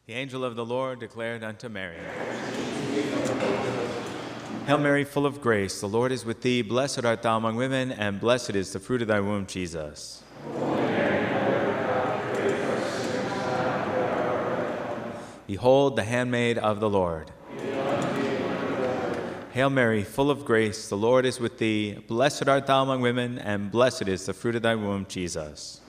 The angel of the Lord declared unto Mary, Hail Mary, full of grace, the Lord is with thee. Blessed art thou among women, and blessed is the fruit of thy womb, Jesus. Behold the handmaid of the Lord. Hail Mary, full of grace, the Lord is with thee. Blessed art thou among women, and blessed is the fruit of thy womb, Jesus.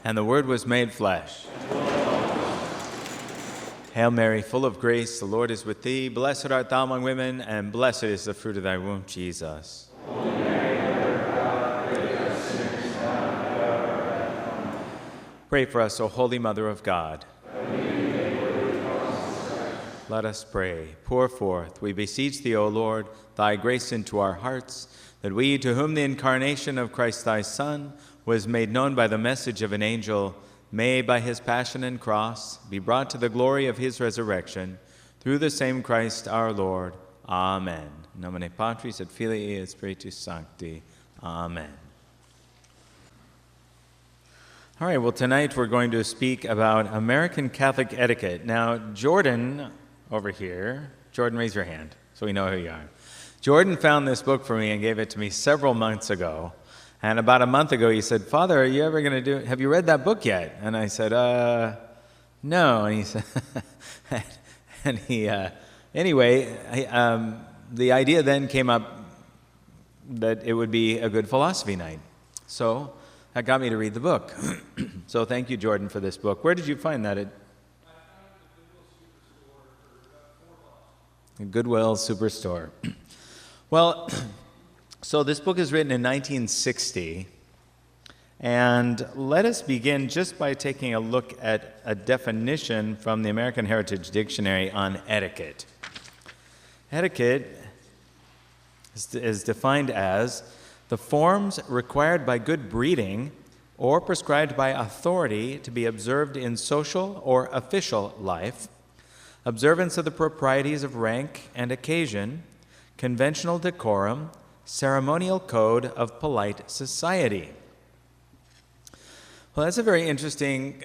And the Word was made flesh. Hail Mary, full of grace, the Lord is with thee. Blessed art thou among women, and blessed is the fruit of thy womb, Jesus. Pray for us, O Holy Mother of God. Let us pray. Pour forth, we beseech thee, O Lord, thy grace into our hearts, that we, to whom the incarnation of Christ thy Son was made known by the message of an angel, may, by his passion and cross, be brought to the glory of his resurrection, through the same Christ our Lord. Amen. In nomine Patris et Filii et Spiritus Sancti. Amen. All right, well, tonight we're going to speak about American Catholic etiquette. Now, Jordan over here, Jordan, raise your hand so we know who you are. Jordan found this book for me and gave it to me several months ago. And about a month ago, he said, Father, are you ever going to have you read that book yet? And I said, no. And he said, and he, anyway, the idea then came up that it would be a good philosophy night. So that got me to read the book. So thank you, Jordan, for this book. Where did you find that? Goodwill Superstore. Well, so this book is written in 1960, and let us begin just by taking a look at a definition from the American Heritage Dictionary on etiquette. Etiquette is defined as the forms required by good breeding or prescribed by authority to be observed in social or official life, observance of the proprieties of rank and occasion, conventional decorum, ceremonial code of polite society. Well, that's a very interesting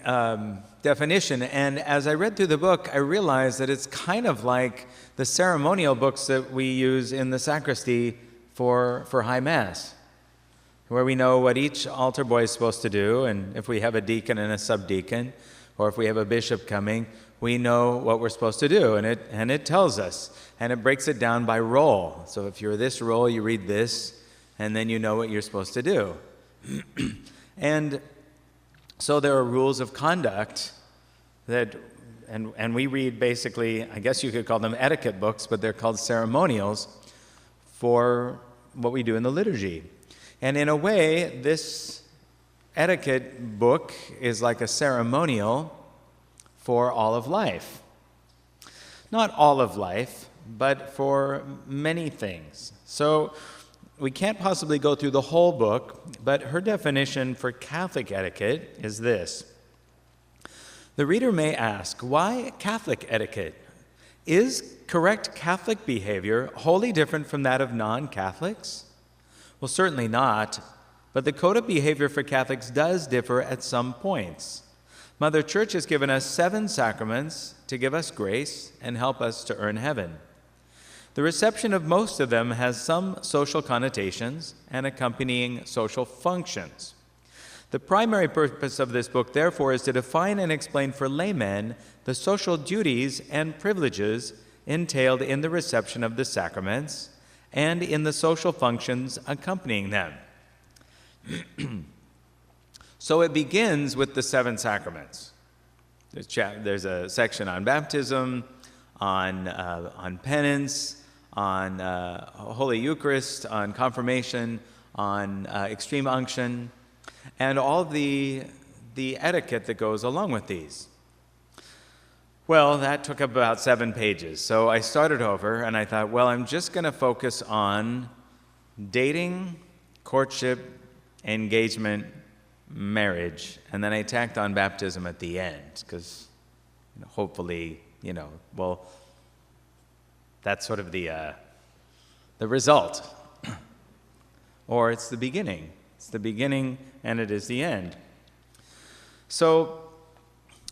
definition, and as I read through the book, I realized that it's kind of like the ceremonial books that we use in the sacristy for High Mass, where we know what each altar boy is supposed to do, and if we have a deacon and a subdeacon, or if we have a bishop coming, we know what we're supposed to do, and it tells us, and it breaks it down by role. So if you're this role, you read this, and then you know what you're supposed to do. And so there are rules of conduct that, and we read basically, I guess you could call them etiquette books, but they're called ceremonials for what we do in the liturgy. And in a way, this etiquette book is like a ceremonial for all of life. Not all of life, but for many things. So we can't possibly go through the whole book, but her definition for Catholic etiquette is this. The reader may ask, why Catholic etiquette? Is correct Catholic behavior wholly different from that of non-Catholics? Well, certainly not, but the code of behavior for Catholics does differ at some points. Mother Church has given us 7 sacraments to give us grace and help us to earn heaven. The reception of most of them has some social connotations and accompanying social functions. The primary purpose of this book, therefore, is to define and explain for laymen the social duties and privileges entailed in the reception of the sacraments and in the social functions accompanying them. So it begins with the 7 sacraments. There's a section on baptism, on penance, on Holy Eucharist, on confirmation, on extreme unction, and all the etiquette that goes along with these. Well, that took up about 7 pages. So I started over, and I thought, well, I'm just going to focus on dating, courtship, engagement, marriage, and then I tacked on baptism at the end, because hopefully, well, that's sort of the result. Or it's the beginning. It's the beginning and it is the end. So,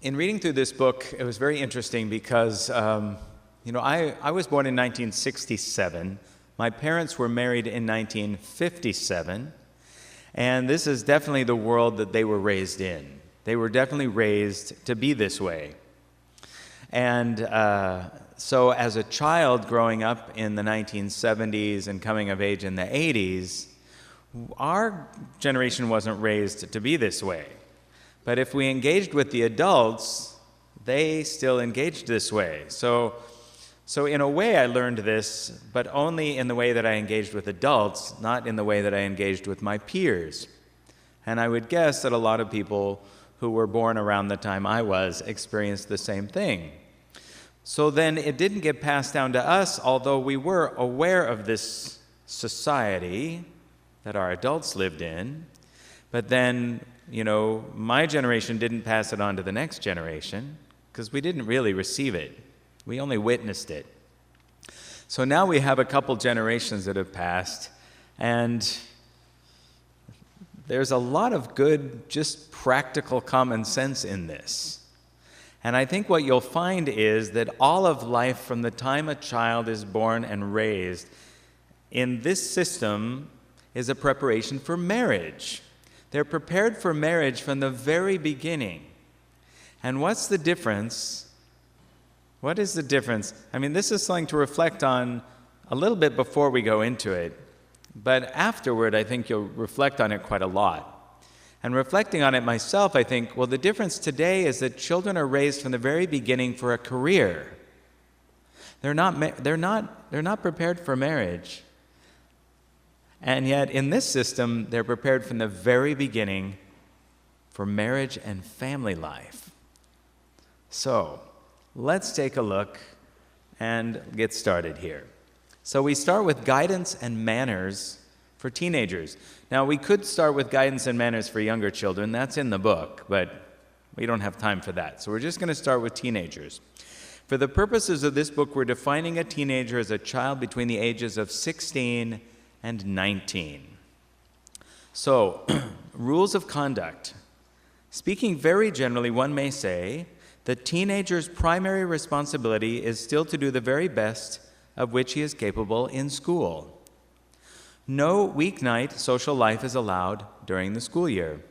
in reading through this book, it was very interesting because, I was born in 1967. My parents were married in 1957. And this is definitely the world that they were raised in. They were definitely raised to be this way. And so as a child growing up in the 1970s and coming of age in the 80s, our generation wasn't raised to be this way. But if we engaged with the adults, they still engaged this way. So in a way I learned this, but only in the way that I engaged with adults, not in the way that I engaged with my peers. And I would guess that a lot of people who were born around the time I was experienced the same thing. So then it didn't get passed down to us, although we were aware of this society that our adults lived in. But then, my generation didn't pass it on to the next generation because we didn't really receive it. We only witnessed it. So now we have a couple generations that have passed, and there's a lot of good, just practical common sense in this. And I think what you'll find is that all of life from the time a child is born and raised in this system is a preparation for marriage. They're prepared for marriage from the very beginning. And what's the difference? What is the difference? This is something to reflect on a little bit before we go into it. But afterward, I think you'll reflect on it quite a lot. And reflecting on it myself, I think, the difference today is that children are raised from the very beginning for a career. They're not prepared for marriage. And yet, in this system, they're prepared from the very beginning for marriage and family life. So, let's take a look and get started here. So we start with guidance and manners for teenagers. Now, we could start with guidance and manners for younger children. That's in the book, but we don't have time for that. So we're just going to start with teenagers. For the purposes of this book, we're defining a teenager as a child between the ages of 16 and 19. So, rules of conduct. Speaking very generally, one may say, the teenager's primary responsibility is still to do the very best of which he is capable in school. No weeknight social life is allowed during the school year.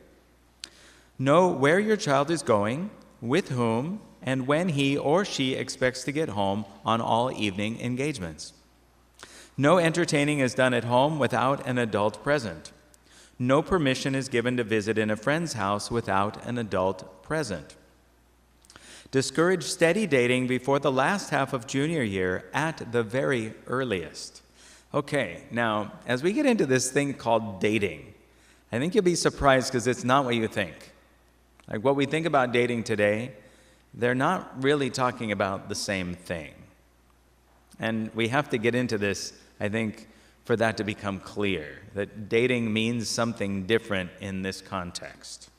Know where your child is going, with whom, and when he or she expects to get home on all evening engagements. No entertaining is done at home without an adult present. No permission is given to visit in a friend's house without an adult present. Discourage steady dating before the last half of junior year at the very earliest. Okay, now, as we get into this thing called dating, I think you'll be surprised because it's not what you think. Like what we think about dating today, they're not really talking about the same thing. And we have to get into this, I think, for that to become clear, that dating means something different in this context.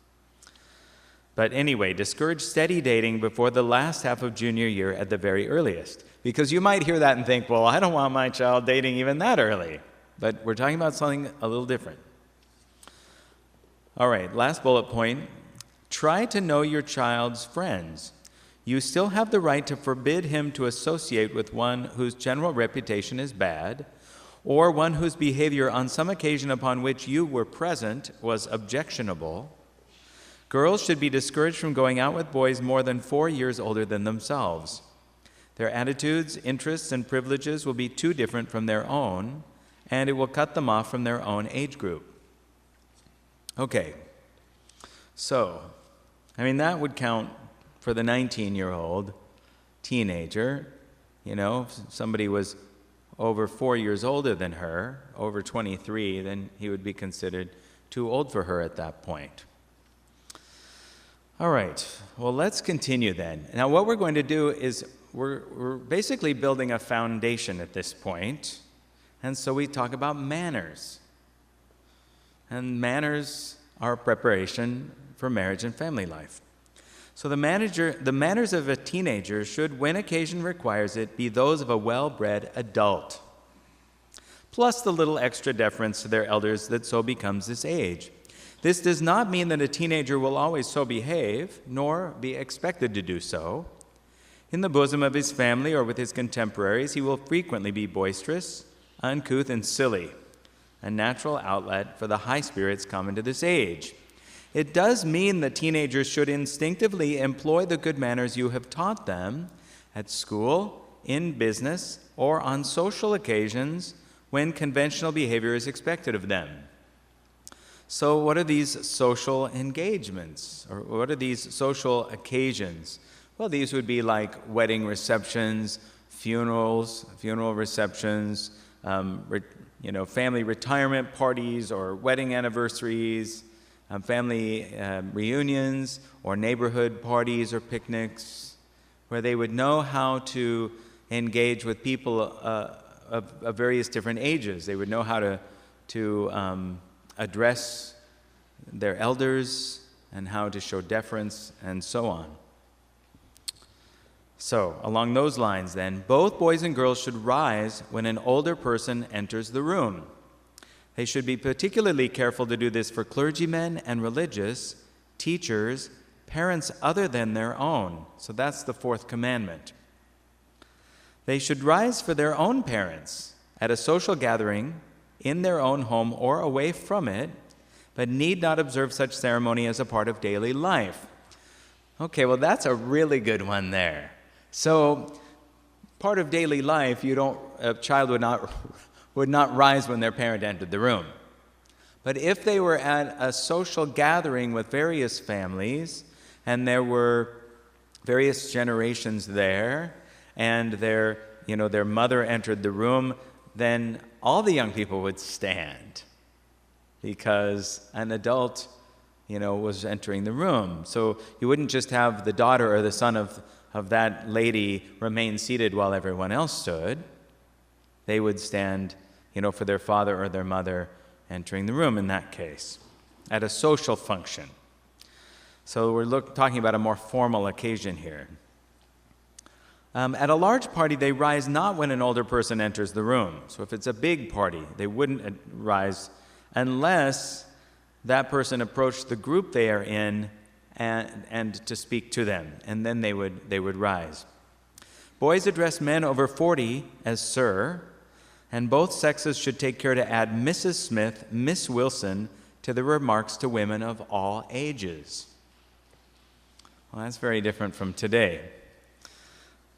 But anyway, discourage steady dating before the last half of junior year at the very earliest. Because you might hear that and think, well, I don't want my child dating even that early. But we're talking about something a little different. All right, last bullet point. Try to know your child's friends. You still have the right to forbid him to associate with one whose general reputation is bad, or one whose behavior on some occasion upon which you were present was objectionable. Girls should be discouraged from going out with boys more than 4 years older than themselves. Their attitudes, interests, and privileges will be too different from their own, and it will cut them off from their own age group. Okay, so, that would count for the 19-year-old teenager. If somebody was over 4 years older than her, over 23, then he would be considered too old for her at that point. All right, well, let's continue then. Now, what we're going to do is we're basically building a foundation at this point, and so we talk about manners. And manners are preparation for marriage and family life. So the manners of a teenager should, when occasion requires it, be those of a well-bred adult, plus the little extra deference to their elders that so becomes this age. This does not mean that a teenager will always so behave, nor be expected to do so. In the bosom of his family or with his contemporaries, he will frequently be boisterous, uncouth, and silly, a natural outlet for the high spirits common to this age. It does mean that teenagers should instinctively employ the good manners you have taught them at school, in business, or on social occasions when conventional behavior is expected of them. So what are these social engagements, or what are these social occasions? Well, these would be like wedding receptions, funeral receptions, family retirement parties or wedding anniversaries, family reunions or neighborhood parties or picnics, where they would know how to engage with people of various different ages. They would know how to address their elders and how to show deference and so on. So, along those lines then, both boys and girls should rise when an older person enters the room. They should be particularly careful to do this for clergymen and religious, teachers, parents other than their own. So that's the fourth commandment. They should rise for their own parents at a social gathering, in their own home or away from it, but need not observe such ceremony as a part of daily life. Okay, well that's a really good one there. So, part of daily life, a child would not rise when their parent entered the room. But if they were at a social gathering with various families, and there were various generations there, and their mother entered the room, then all the young people would stand because an adult, was entering the room. So you wouldn't just have the daughter or the son of that lady remain seated while everyone else stood. They would stand, for their father or their mother entering the room in that case, at a social function. So we're talking about a more formal occasion here. At a large party, they rise not when an older person enters the room. So if it's a big party, they wouldn't rise unless that person approached the group they are in and to speak to them, and then they would rise. Boys address men over 40 as sir, and both sexes should take care to add Mrs. Smith, Miss Wilson to the remarks to women of all ages. Well, that's very different from today.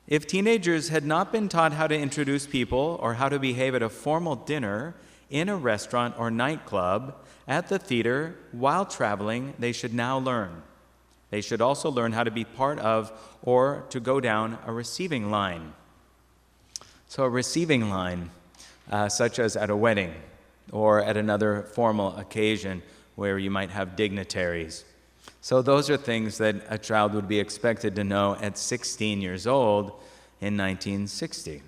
If teenagers had not been taught how to introduce people or how to behave at a formal dinner, in a restaurant or nightclub, at the theater, while traveling, they should now learn. They should also learn how to be part of or to go down a receiving line. So a receiving line, such as at a wedding or at another formal occasion where you might have dignitaries. So those are things that a child would be expected to know at 16 years old in 1960.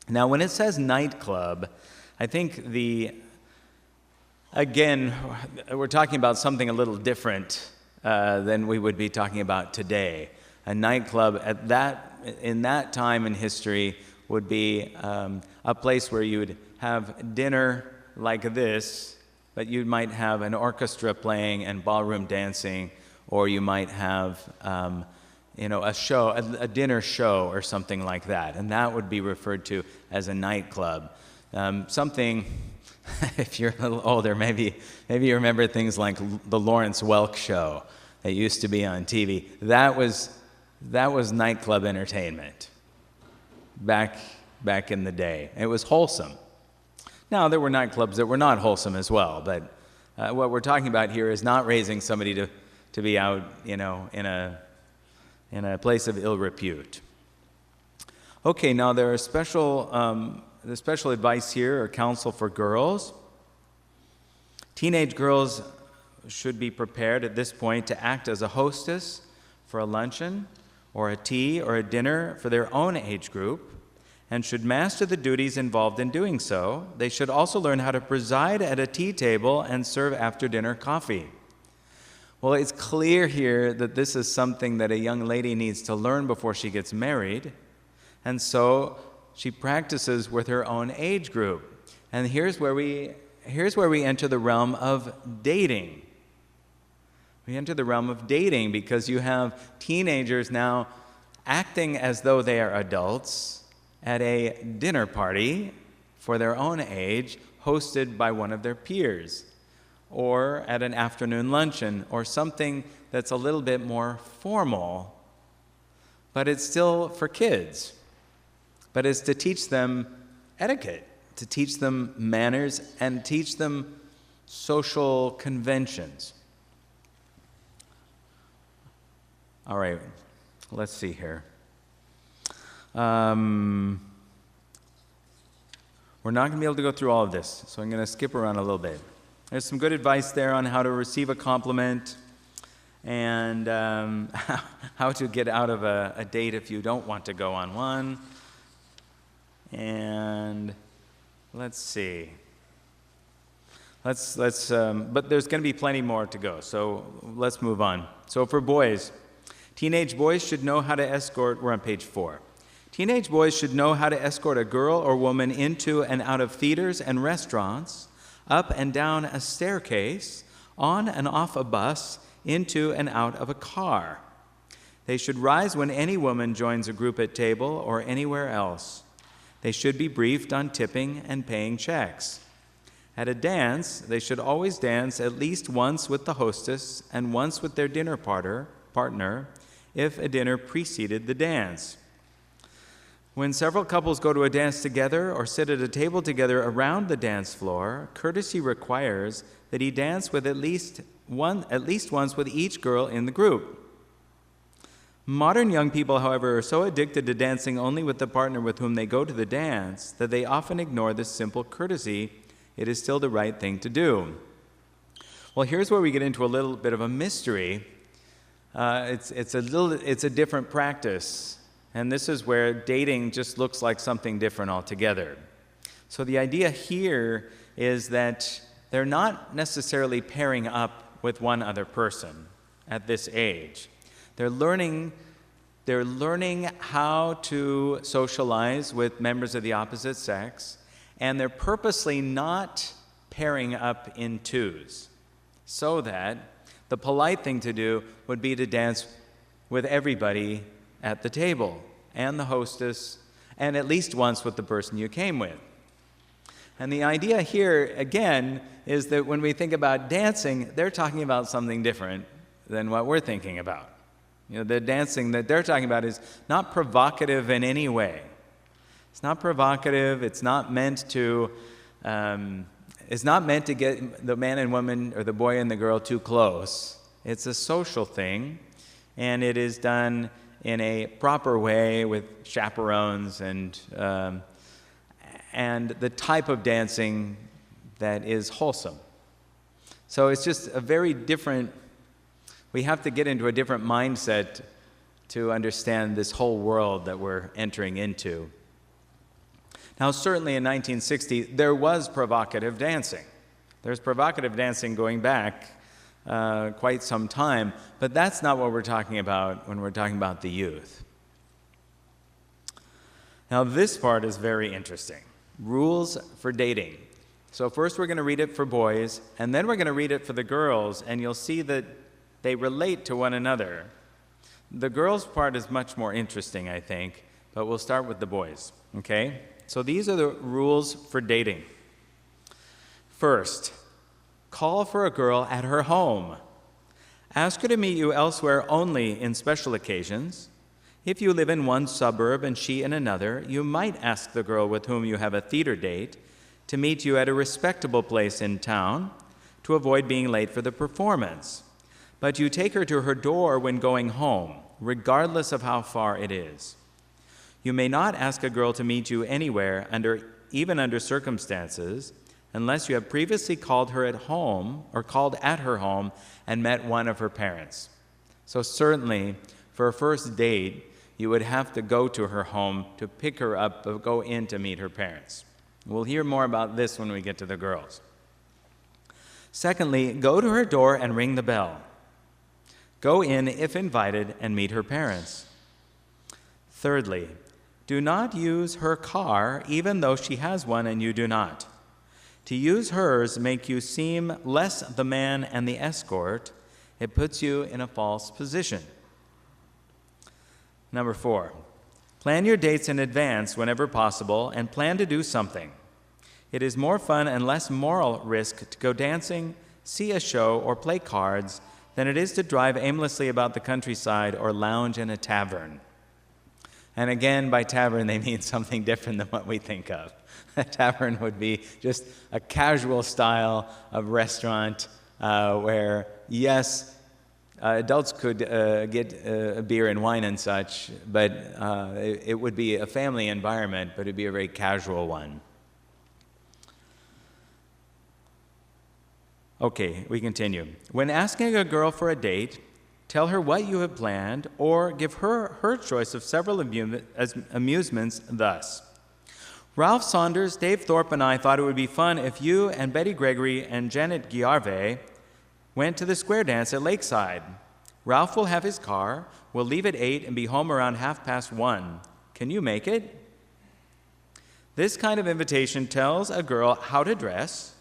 Now, when it says nightclub, I think again, we're talking about something a little different than we would be talking about today. A nightclub in that time in history would be a place where you would have dinner like this, but you might have an orchestra playing and ballroom dancing, or you might have a show, a dinner show or something like that, and that would be referred to as a nightclub. Something, if you're a little older, maybe you remember things like the Lawrence Welk show that used to be on TV. That was nightclub entertainment back in the day. It was wholesome. Now, there were nightclubs that were not wholesome as well, but what we're talking about here is not raising somebody to be out, in a place of ill repute. Okay, now there are the special advice here or counsel for girls. Teenage girls should be prepared at this point to act as a hostess for a luncheon or a tea or a dinner for their own age group, and should master the duties involved in doing so. They should also learn how to preside at a tea table and serve after-dinner coffee. Well, it's clear here that this is something that a young lady needs to learn before she gets married, and so she practices with her own age group. And here's where we enter the realm of dating. We enter the realm of dating because you have teenagers now acting as though they are adults at a dinner party for their own age, hosted by one of their peers, or at an afternoon luncheon, or something that's a little bit more formal, but it's still for kids. But it's to teach them etiquette, to teach them manners, and teach them social conventions. All right, let's see here. We're not going to be able to go through all of this, so I'm going to skip around a little bit. There's some good advice there on how to receive a compliment and how to get out of a date if you don't want to go on one. And let's see. But there's going to be plenty more to go, so let's move on. So for boys, teenage boys should know how to escort. We're on page 4. Teenage boys should know how to escort a girl or woman into and out of theaters and restaurants, up and down a staircase, on and off a bus, into and out of a car. They should rise when any woman joins a group at table or anywhere else. They should be briefed on tipping and paying checks. At a dance, they should always dance at least once with the hostess and once with their dinner partner, if a dinner preceded the dance. When several couples go to a dance together or sit at a table together around the dance floor, courtesy requires that he dance with at least once with each girl in the group. Modern young people, however, are so addicted to dancing only with the partner with whom they go to the dance that they often ignore this simple courtesy. It is still the right thing to do. Well, here's where we get into a little bit of a mystery. It's a different practice. And this is where dating just looks like something different altogether. So the idea here is that they're not necessarily pairing up with one other person at this age. They're learning how to socialize with members of the opposite sex, and they're purposely not pairing up in twos, so that the polite thing to do would be to dance with everybody at the table, and the hostess, and at least once with the person you came with. And the idea here, again, is that when we think about dancing, they're talking about something different than what we're thinking about. The dancing that they're talking about is not provocative in any way. It's not provocative. It's not meant to get the man and woman or the boy and the girl too close. It's a social thing, and it is done in a proper way with chaperones and the type of dancing that is wholesome. So it's just a very different, we have to get into a different mindset to understand this whole world that we're entering into. Now, certainly in 1960, there was provocative dancing. There's provocative dancing going back quite some time, but that's not what we're talking about when we're talking about the youth. Now, this part is very interesting. Rules for dating. So first we're going to read it for boys, and then we're going to read it for the girls, and you'll see that they relate to one another. The girls' part is much more interesting, I think, but we'll start with the boys, okay? So these are the rules for dating. First, call for a girl at her home. Ask her to meet you elsewhere only in special occasions. If you live in one suburb and she in another, you might ask the girl with whom you have a theater date to meet you at a respectable place in town to avoid being late for the performance. But you take her to her door when going home, regardless of how far it is. You may not ask a girl to meet you anywhere, even under circumstances, unless you have previously called her at home or called at her home and met one of her parents. So certainly, for a first date, you would have to go to her home to pick her up or go in to meet her parents. We'll hear more about this when we get to the girls. Secondly, go to her door and ring the bell. Go in, if invited, and meet her parents. Thirdly, do not use her car even though she has one and you do not. To use hers make you seem less the man and the escort, It puts you in a false position. Number 4, plan your dates in advance whenever possible and plan to do something. It is more fun and less moral risk to go dancing, see a show, or play cards than it is to drive aimlessly about the countryside or lounge in a tavern. And again, by tavern, they mean something different than what we think of. A tavern would be just a casual style of restaurant where, yes, adults could get beer and wine and such, but it would be a family environment, but it'd be a very casual one. Okay, we continue. When asking a girl for a date, tell her what you have planned, or give her her choice of several amusements thus. Ralph Saunders, Dave Thorpe, and I thought it would be fun if you and Betty Gregory and Janet Giarve went to the square dance at Lakeside. Ralph will have his car, will leave at 8 and be home around 1:30. Can you make it? This kind of invitation tells a girl how to dress,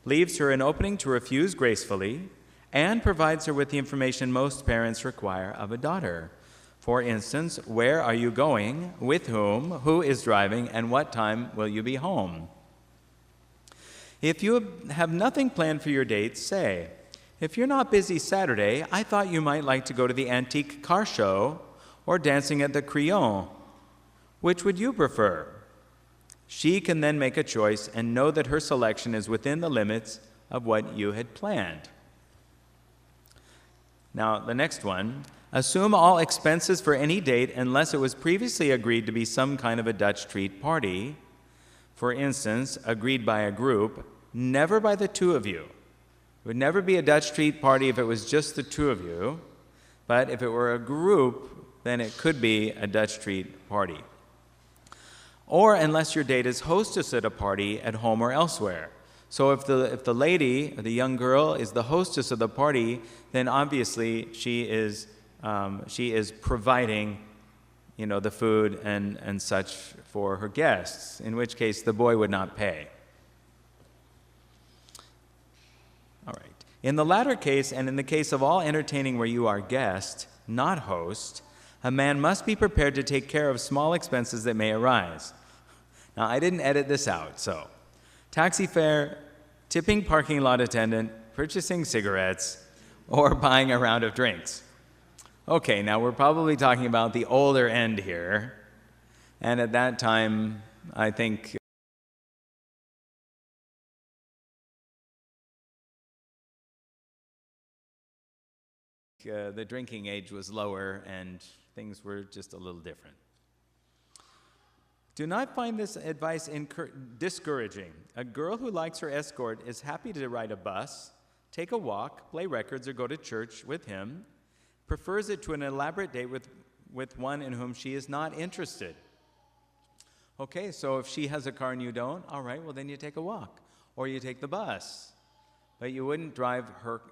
leaves her an opening to refuse gracefully, and provides her with the information most parents require of a daughter. For instance, where are you going, with whom, who is driving, and what time will you be home? If you have nothing planned for your date, say, if you're not busy Saturday, I thought you might like to go to the antique car show or dancing at the Crillon. Which would you prefer? She can then make a choice and know that her selection is within the limits of what you had planned. Now, the next one, assume all expenses for any date unless it was previously agreed to be some kind of a Dutch treat party. For instance, agreed by a group, never by the two of you. It would never be a Dutch treat party if it was just the two of you, but if it were a group, then it could be a Dutch treat party. Or unless your date is hostess at a party at home or elsewhere. So if the lady, or the young girl, is the hostess of the party, then obviously she is providing, the food and such for her guests, in which case the boy would not pay. All right. In the latter case, and in the case of all entertaining where you are guest, not host, a man must be prepared to take care of small expenses that may arise. Now, I didn't edit this out, so taxi fare, tipping parking lot attendant, purchasing cigarettes, or buying a round of drinks. Okay, now we're probably talking about the older end here, and at that time, I think the drinking age was lower and things were just a little different. Do not find this advice discouraging. A girl who likes her escort is happy to ride a bus, take a walk, play records, or go to church with him, prefers it to an elaborate date with one in whom she is not interested. Okay, so if she has a car and you don't, all right, well then you take a walk, or you take the bus. But you wouldn't drive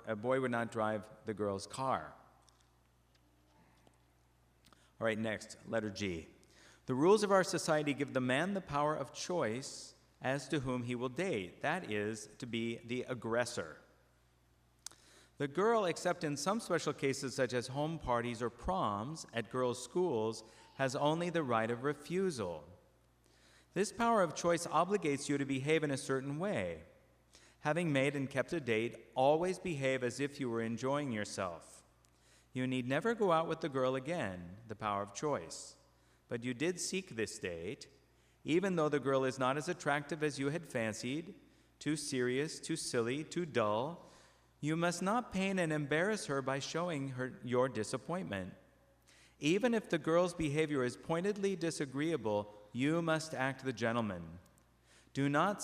a boy would not drive the girl's car. All right, next, letter G. The rules of our society give the man the power of choice as to whom he will date. That is, to be the aggressor. The girl, except in some special cases such as home parties or proms at girls' schools, has only the right of refusal. This power of choice obligates you to behave in a certain way. Having made and kept a date, always behave as if you were enjoying yourself. You need never go out with the girl again, the power of choice. But you did seek this date, even though the girl is not as attractive as you had fancied, too serious, too silly, too dull. You must not pain and embarrass her by showing her your disappointment. Even if the girl's behavior is pointedly disagreeable, you must act the gentleman. Do not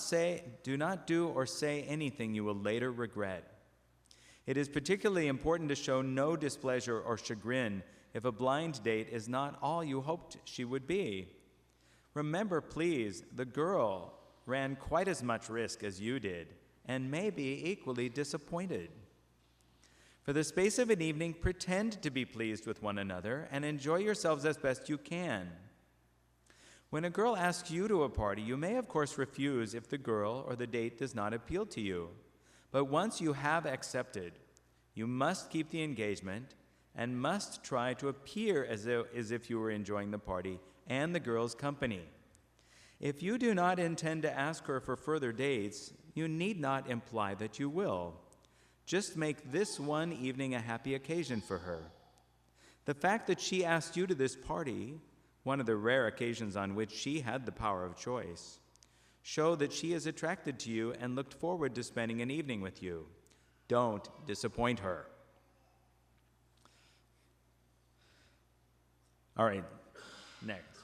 do or say anything you will later regret. It is particularly important to show no displeasure or chagrin if a blind date is not all you hoped she would be. Remember, please, the girl ran quite as much risk as you did, and may be equally disappointed. For the space of an evening, pretend to be pleased with one another and enjoy yourselves as best you can. When a girl asks you to a party, you may of course refuse if the girl or the date does not appeal to you. But once you have accepted, You must keep the engagement and must try to appear as if you were enjoying the party and the girl's company. If you do not intend to ask her for further dates, you need not imply that you will. Just make this one evening a happy occasion for her. The fact that she asked you to this party, one of the rare occasions on which she had the power of choice, show that she is attracted to you and looked forward to spending an evening with you. Don't disappoint her. All right, next.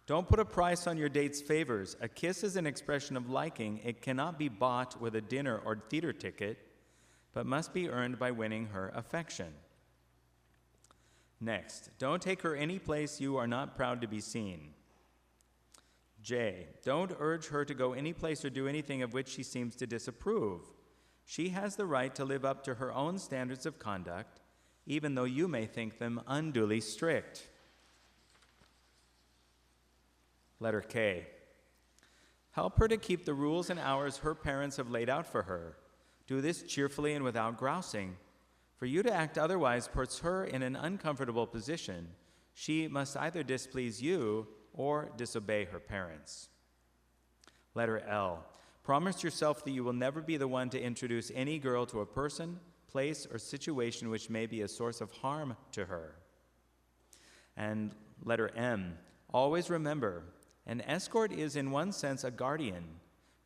Don't put a price on your date's favors. A kiss is an expression of liking. It cannot be bought with a dinner or theater ticket, but must be earned by winning her affection. Next, don't take her any place you are not proud to be seen. J, don't urge her to go any place or do anything of which she seems to disapprove. She has the right to live up to her own standards of conduct, even though you may think them unduly strict. Letter K. Help her to keep the rules and hours her parents have laid out for her. Do this cheerfully and without grousing. For you to act otherwise puts her in an uncomfortable position. She must either displease you or disobey her parents. Letter L. Promise yourself that you will never be the one to introduce any girl to a person, place, or situation which may be a source of harm to her. And letter M. Always remember, an escort is in one sense a guardian.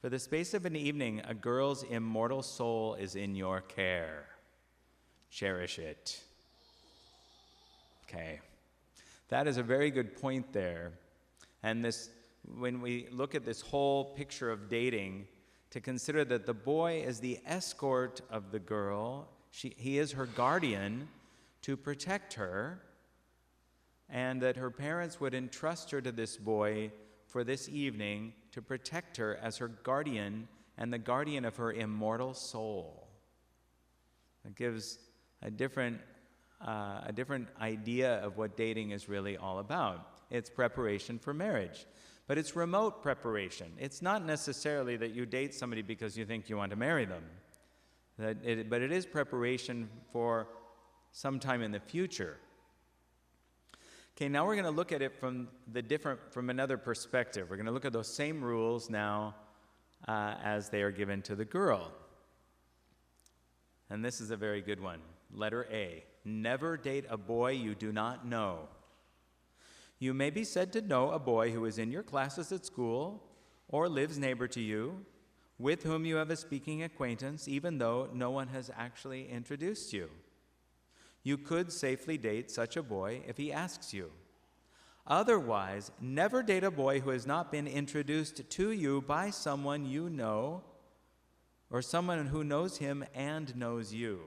For the space of an evening, a girl's immortal soul is in your care. Cherish it. Okay. That is a very good point there. And this, when we look at this whole picture of dating, to consider that the boy is the escort of the girl, he is her guardian to protect her, and that her parents would entrust her to this boy for this evening to protect her as her guardian and the guardian of her immortal soul. It gives a different idea of what dating is really all about. It's preparation for marriage, but it's remote preparation. It's not necessarily that you date somebody because you think you want to marry them, but it is preparation for some time in the future. Okay, now we're going to look at it from another perspective. We're going to look at those same rules now as they are given to the girl. And this is a very good one. Letter A. Never date a boy you do not know. You may be said to know a boy who is in your classes at school or lives neighbor to you, with whom you have a speaking acquaintance, even though no one has actually introduced you. You could safely date such a boy if he asks you. Otherwise, never date a boy who has not been introduced to you by someone you know or someone who knows him and knows you.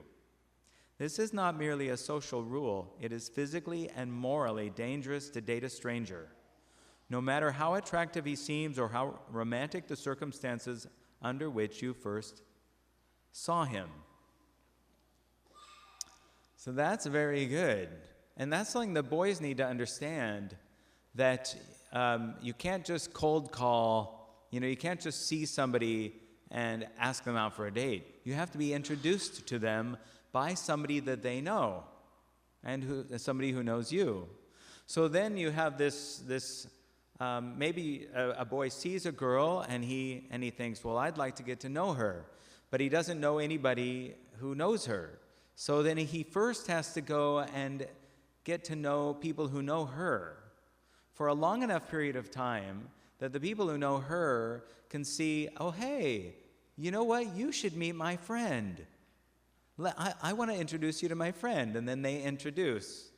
This is not merely a social rule. It is physically and morally dangerous to date a stranger, no matter how attractive he seems or how romantic the circumstances under which you first saw him. So that's very good. And that's something the boys need to understand, that you can't just cold call, you can't just see somebody and ask them out for a date. You have to be introduced to them by somebody that they know and somebody who knows you. So then you have this maybe a boy sees a girl and he thinks, well, I'd like to get to know her, but he doesn't know anybody who knows her. So then he first has to go and get to know people who know her for a long enough period of time that the people who know her can see, oh, hey, you know what? You should meet my friend. I want to introduce you to my friend. And then they introduce.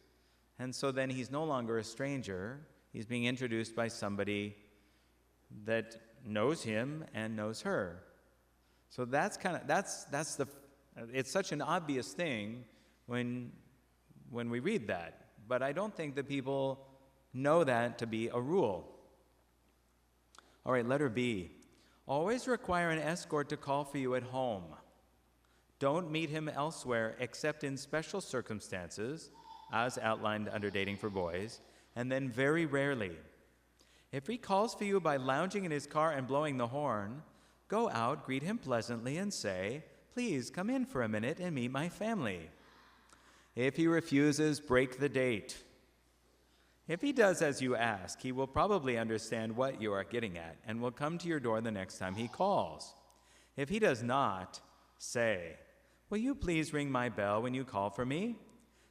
And so then he's no longer a stranger. He's being introduced by somebody that knows him and knows her. So it's such an obvious thing when we read that. But I don't think that people know that to be a rule. All right, letter B. Always require an escort to call for you at home. Don't meet him elsewhere except in special circumstances, as outlined under Dating for Boys, and then very rarely. If he calls for you by lounging in his car and blowing the horn, go out, greet him pleasantly, and say, Please come in for a minute and meet my family. If he refuses, break the date. If he does as you ask, he will probably understand what you are getting at and will come to your door the next time he calls. If he does not, say, will you please ring my bell when you call for me?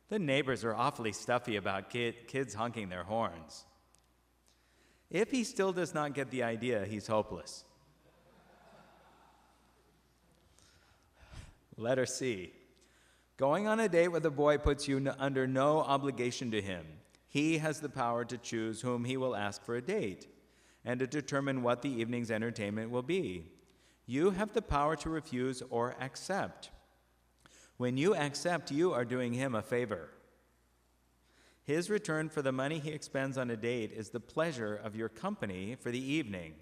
The neighbors are awfully stuffy about kids honking their horns. If he still does not get the idea, he's hopeless. Letter C. Going on a date with a boy puts you under no obligation to him. He has the power to choose whom he will ask for a date and to determine what the evening's entertainment will be. You have the power to refuse or accept. When you accept, you are doing him a favor. His return for the money he expends on a date is the pleasure of your company for the evening,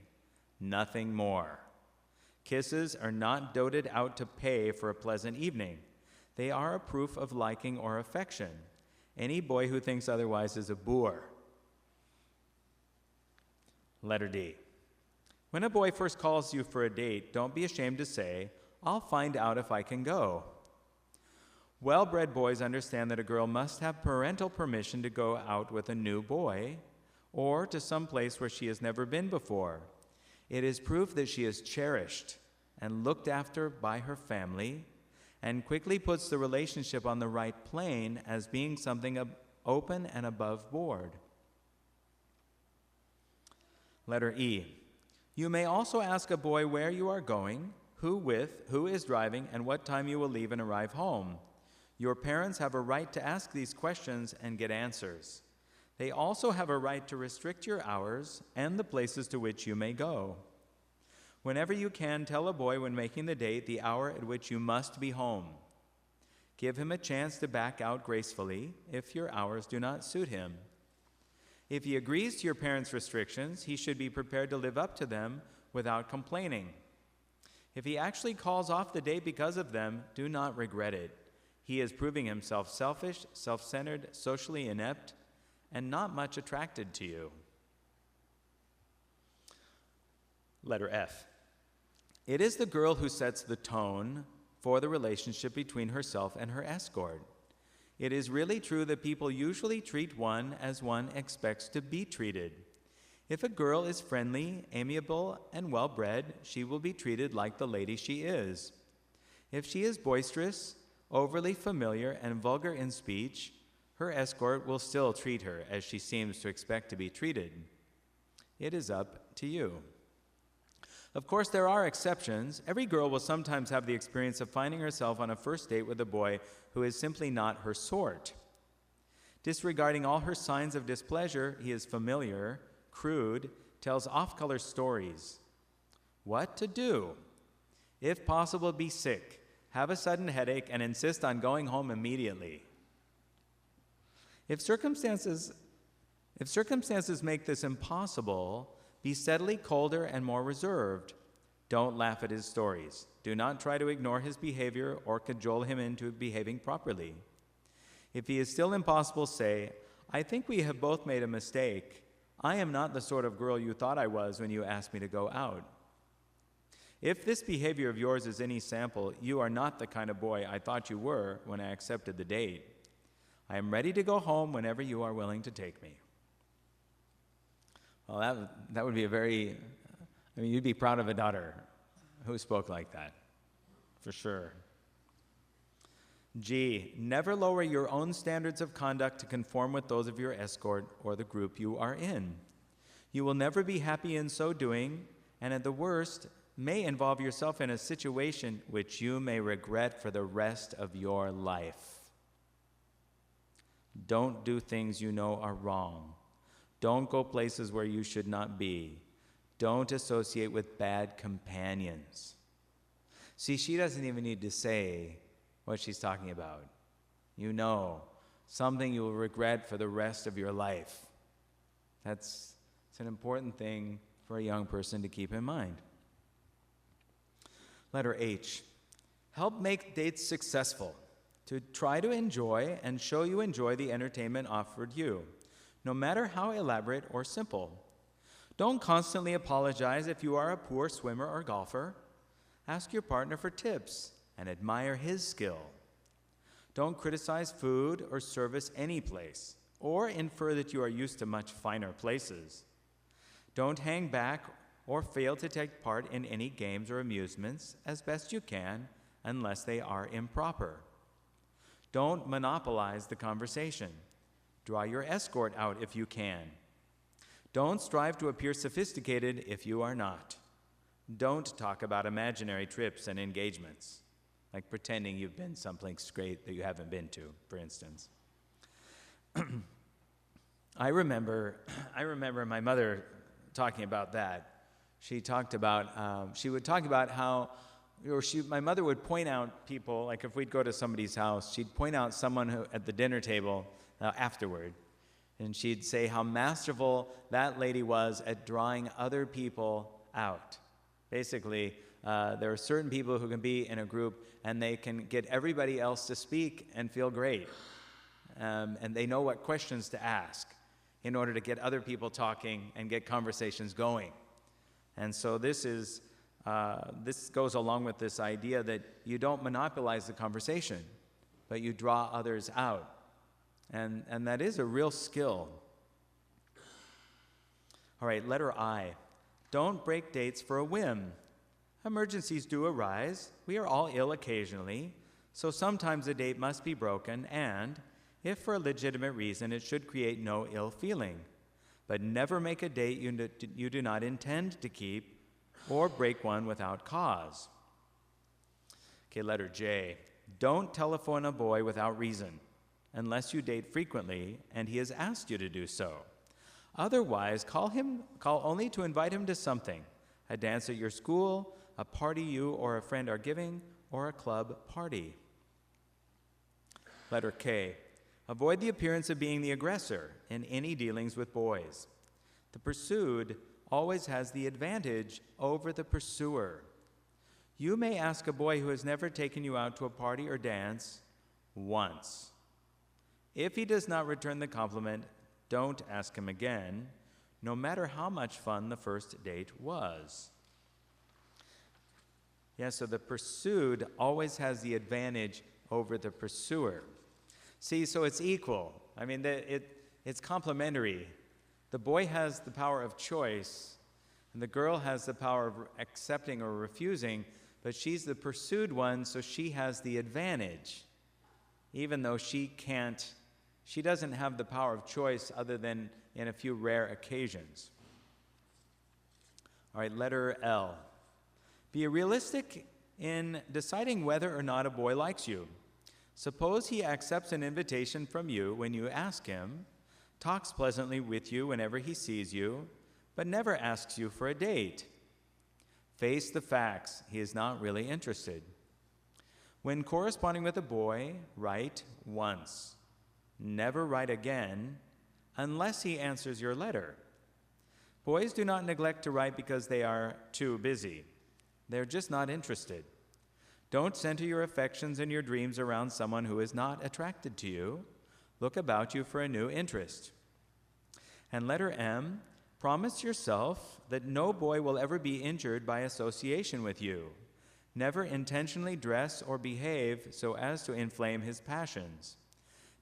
nothing more. Kisses are not doted out to pay for a pleasant evening. They are a proof of liking or affection. Any boy who thinks otherwise is a boor. Letter D. When a boy first calls you for a date, don't be ashamed to say, I'll find out if I can go. Well-bred boys understand that a girl must have parental permission to go out with a new boy or to some place where she has never been before. It is proof that she is cherished and looked after by her family and quickly puts the relationship on the right plane as being something open and above board. Letter E. You may also ask a boy where you are going, who with, who is driving, and what time you will leave and arrive home. Your parents have a right to ask these questions and get answers. They also have a right to restrict your hours and the places to which you may go. Whenever you can, tell a boy when making the date the hour at which you must be home. Give him a chance to back out gracefully if your hours do not suit him. If he agrees to your parents' restrictions, he should be prepared to live up to them without complaining. If he actually calls off the date because of them, do not regret it. He is proving himself selfish, self-centered, socially inept, and not much attracted to you. Letter F. It is the girl who sets the tone for the relationship between herself and her escort. It is really true that people usually treat one as one expects to be treated. If a girl is friendly, amiable, and well-bred, she will be treated like the lady she is. If she is boisterous, overly familiar, and vulgar in speech, her escort will still treat her as she seems to expect to be treated. It is up to you. Of course, there are exceptions. Every girl will sometimes have the experience of finding herself on a first date with a boy who is simply not her sort. Disregarding all her signs of displeasure, he is familiar, crude, tells off-color stories. What to do? If possible, be sick, have a sudden headache, and insist on going home immediately. If circumstances make this impossible, be steadily colder and more reserved. Don't laugh at his stories. Do not try to ignore his behavior or cajole him into behaving properly. If he is still impossible, say, I think we have both made a mistake. I am not the sort of girl you thought I was when you asked me to go out. If this behavior of yours is any sample, you are not the kind of boy I thought you were when I accepted the date. I am ready to go home whenever you are willing to take me. Well, that would be you'd be proud of a daughter who spoke like that, for sure. G, never lower your own standards of conduct to conform with those of your escort or the group you are in. You will never be happy in so doing, and at the worst, may involve yourself in a situation which you may regret for the rest of your life. Don't do things you know are wrong. Don't go places where you should not be. Don't associate with bad companions. See, she doesn't even need to say what she's talking about. You know, something you will regret for the rest of your life. It's an important thing for a young person to keep in mind. Letter H. Help make dates successful. To try to enjoy and show you enjoy the entertainment offered you, no matter how elaborate or simple. Don't constantly apologize if you are a poor swimmer or golfer. Ask your partner for tips and admire his skill. Don't criticize food or service any place, or infer that you are used to much finer places. Don't hang back or fail to take part in any games or amusements as best you can, unless they are improper. Don't monopolize the conversation. Draw your escort out if you can. Don't strive to appear sophisticated if you are not. Don't talk about imaginary trips and engagements, like pretending you've been someplace great that you haven't been to, for instance. I remember my mother talking about that. She would talk about how, my mother would point out people, like if we'd go to somebody's house, she'd point out someone who at the dinner table afterward, and she'd say how masterful that lady was at drawing other people out. Basically, there are certain people who can be in a group and they can get everybody else to speak and feel great. And they know what questions to ask in order to get other people talking and get conversations going. And so this goes along with this idea that you don't monopolize the conversation, but you draw others out. And that is a real skill. All right, letter I. Don't break dates for a whim. Emergencies do arise. We are all ill occasionally, so sometimes a date must be broken, and, if for a legitimate reason, it should create no ill feeling. But never make a date you do not intend to keep, or break one without cause. Okay, letter J. Don't telephone a boy without reason, unless you date frequently and he has asked you to do so. Otherwise, call only to invite him to something, a dance at your school, a party you or a friend are giving, or a club party. Letter K. Avoid the appearance of being the aggressor in any dealings with boys. The pursued always has the advantage over the pursuer. You may ask a boy who has never taken you out to a party or dance once. If he does not return the compliment, don't ask him again, no matter how much fun the first date was. Yeah, so the pursued always has the advantage over the pursuer. See, so it's equal. I mean, it's complementary. The boy has the power of choice, and the girl has the power of accepting or refusing, but she's the pursued one, so she has the advantage, even though she doesn't have the power of choice other than in a few rare occasions. All right, letter L. Be realistic in deciding whether or not a boy likes you. Suppose he accepts an invitation from you when you ask him, talks pleasantly with you whenever he sees you, but never asks you for a date. Face the facts. He is not really interested. When corresponding with a boy, write once. Never write again unless he answers your letter. Boys do not neglect to write because they are too busy. They're just not interested. Don't center your affections and your dreams around someone who is not attracted to you. Look about you for a new interest. And letter M, promise yourself that no boy will ever be injured by association with you. Never intentionally dress or behave so as to inflame his passions.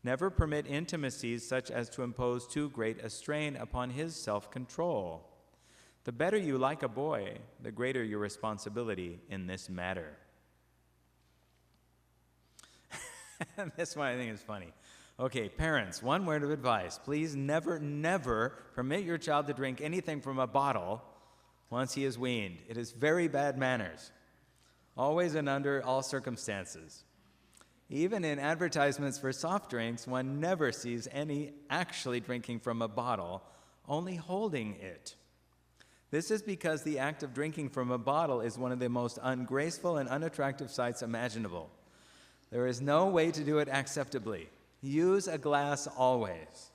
Never permit intimacies such as to impose too great a strain upon his self-control. The better you like a boy, the greater your responsibility in this matter. This one I think is funny. Okay, parents, one word of advice. Please never permit your child to drink anything from a bottle once he is weaned. It is very bad manners, always and under all circumstances. Even in advertisements for soft drinks, one never sees any actually drinking from a bottle, only holding it. This is because the act of drinking from a bottle is one of the most ungraceful and unattractive sights imaginable. There is no way to do it acceptably. Use a glass always.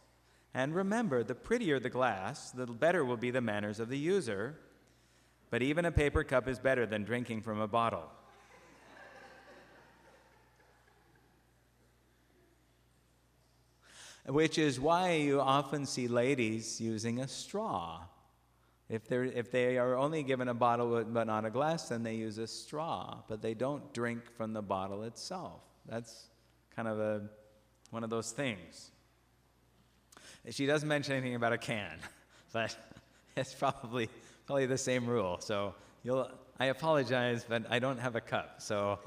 And remember, the prettier the glass, the better will be the manners of the user. But even a paper cup is better than drinking from a bottle. Which is why you often see ladies using a straw If they are only given a bottle but not a glass, then they use a straw, but they don't drink from the bottle itself. That's kind of one of those things. She doesn't mention anything about a can, but it's probably the same rule. So I apologize, but I don't have a cup, so.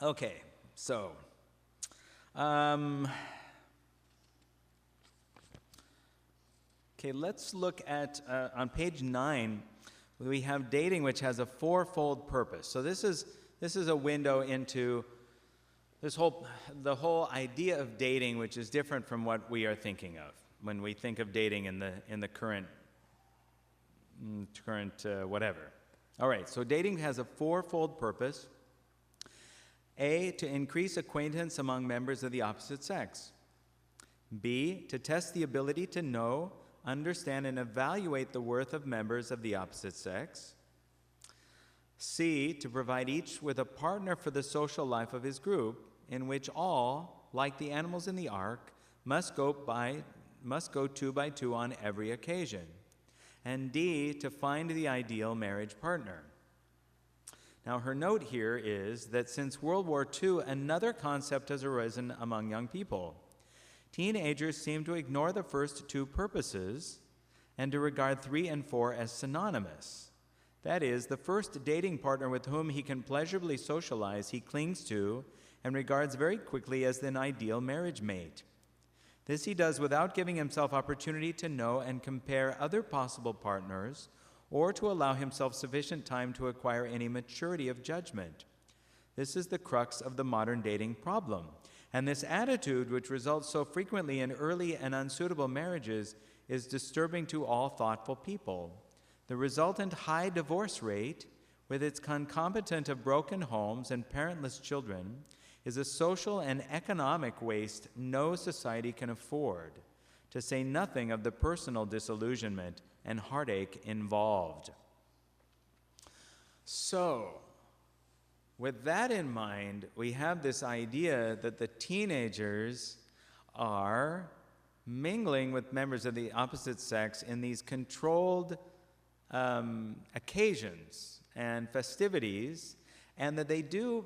Okay, so. Okay, let's look at, on page 9, we have dating, which has a fourfold purpose. So this is a window into the whole idea of dating, which is different from what we are thinking of when we think of dating in the current whatever. All right, so dating has a fourfold purpose. A, to increase acquaintance among members of the opposite sex. B, to test the ability to know, understand, and evaluate the worth of members of the opposite sex. C, to provide each with a partner for the social life of his group, in which all, like the animals in the ark, must go 2 by 2 on every occasion. And D, to find the ideal marriage partner. Now, her note here is that since World War II, another concept has arisen among young people. Teenagers seem to ignore the first two purposes and to regard 3 and 4 as synonymous. That is, the first dating partner with whom he can pleasurably socialize, he clings to and regards very quickly as an ideal marriage mate. This he does without giving himself opportunity to know and compare other possible partners or to allow himself sufficient time to acquire any maturity of judgment. This is the crux of the modern dating problem. And this attitude, which results so frequently in early and unsuitable marriages, is disturbing to all thoughtful people. The resultant high divorce rate, with its concomitant of broken homes and parentless children, is a social and economic waste no society can afford, to say nothing of the personal disillusionment and heartache involved. So, with that in mind, we have this idea that the teenagers are mingling with members of the opposite sex in these controlled occasions and festivities, and that they do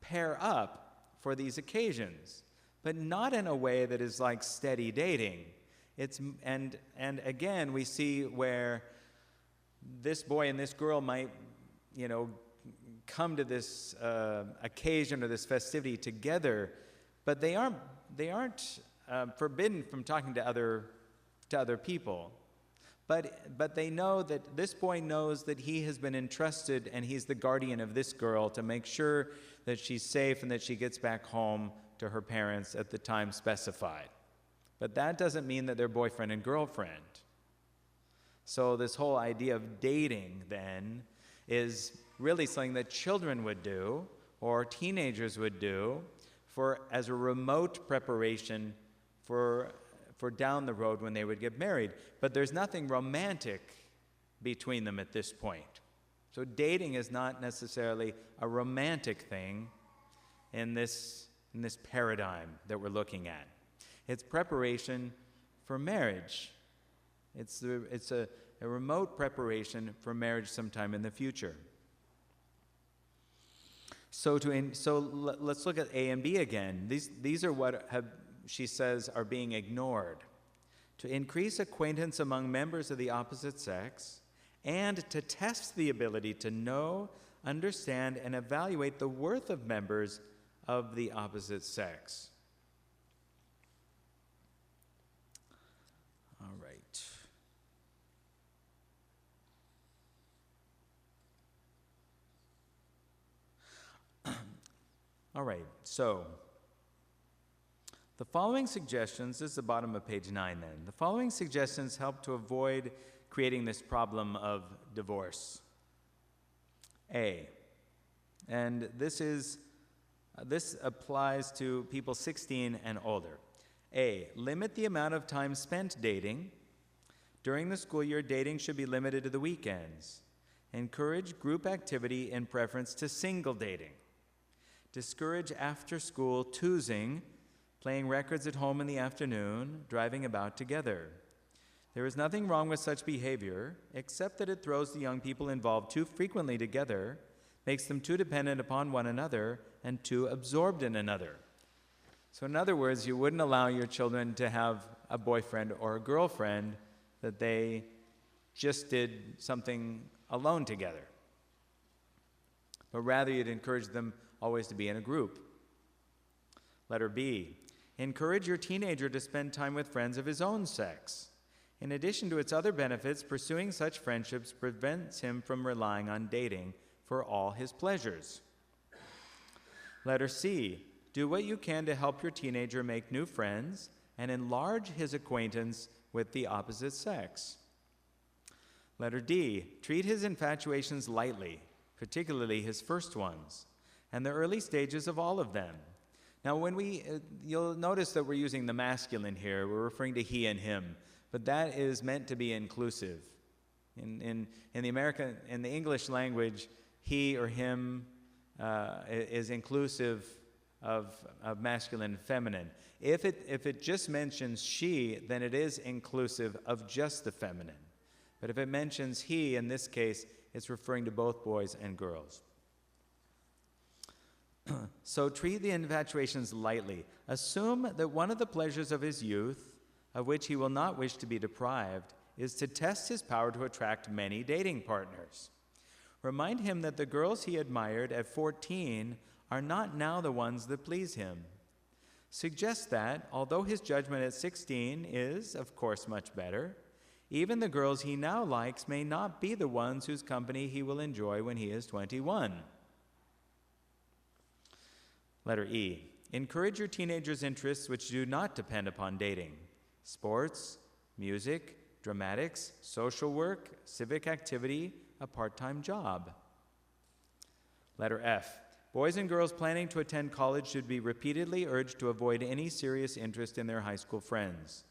pair up for these occasions, but not in a way that is like steady dating. And again, we see where this boy and this girl might, come to this occasion or this festivity together, but they aren't forbidden from talking to other people. But they know that this boy knows that he has been entrusted and he's the guardian of this girl to make sure that she's safe and that she gets back home to her parents at the time specified. But that doesn't mean that they're boyfriend and girlfriend. So this whole idea of dating, then, is really something that children would do or teenagers would do as a remote preparation for down the road when they would get married. But there's nothing romantic between them at this point. So dating is not necessarily a romantic thing in this paradigm that we're looking at. It's preparation for marriage. It's a remote preparation for marriage sometime in the future. So let's look at A and B again. These are what she says are being ignored. To increase acquaintance among members of the opposite sex and to test the ability to know, understand, and evaluate the worth of members of the opposite sex. All right. All right, so the following suggestions, this is the bottom of page 9 then. The following suggestions help to avoid creating this problem of divorce. A, and this applies to people 16 and older. A, limit the amount of time spent dating. During the school year, dating should be limited to the weekends. Encourage group activity in preference to single dating. Discourage after-school toozing, playing records at home in the afternoon, driving about together. There is nothing wrong with such behavior, except that it throws the young people involved too frequently together, makes them too dependent upon one another, and too absorbed in another. So in other words, you wouldn't allow your children to have a boyfriend or a girlfriend that they just did something alone together. But rather, you'd encourage them always to be in a group. Letter B, encourage your teenager to spend time with friends of his own sex. In addition to its other benefits, pursuing such friendships prevents him from relying on dating for all his pleasures. Letter C, do what you can to help your teenager make new friends and enlarge his acquaintance with the opposite sex. Letter D, treat his infatuations lightly, particularly his first ones, and the early stages of all of them. Now, when you'll notice that we're using the masculine here. We're referring to he and him, but that is meant to be inclusive. In the English language, he or him is inclusive of masculine and feminine. If it just mentions she, then it is inclusive of just the feminine. But if it mentions he, in this case, it's referring to both boys and girls. So treat the infatuations lightly. Assume that one of the pleasures of his youth, of which he will not wish to be deprived, is to test his power to attract many dating partners. Remind him that the girls he admired at 14 are not now the ones that please him. Suggest that, although his judgment at 16 is, of course, much better, even the girls he now likes may not be the ones whose company he will enjoy when he is 21. Letter E. Encourage your teenager's interests which do not depend upon dating. Sports, music, dramatics, social work, civic activity, a part-time job. Letter F. Boys and girls planning to attend college should be repeatedly urged to avoid any serious interest in their high school friends.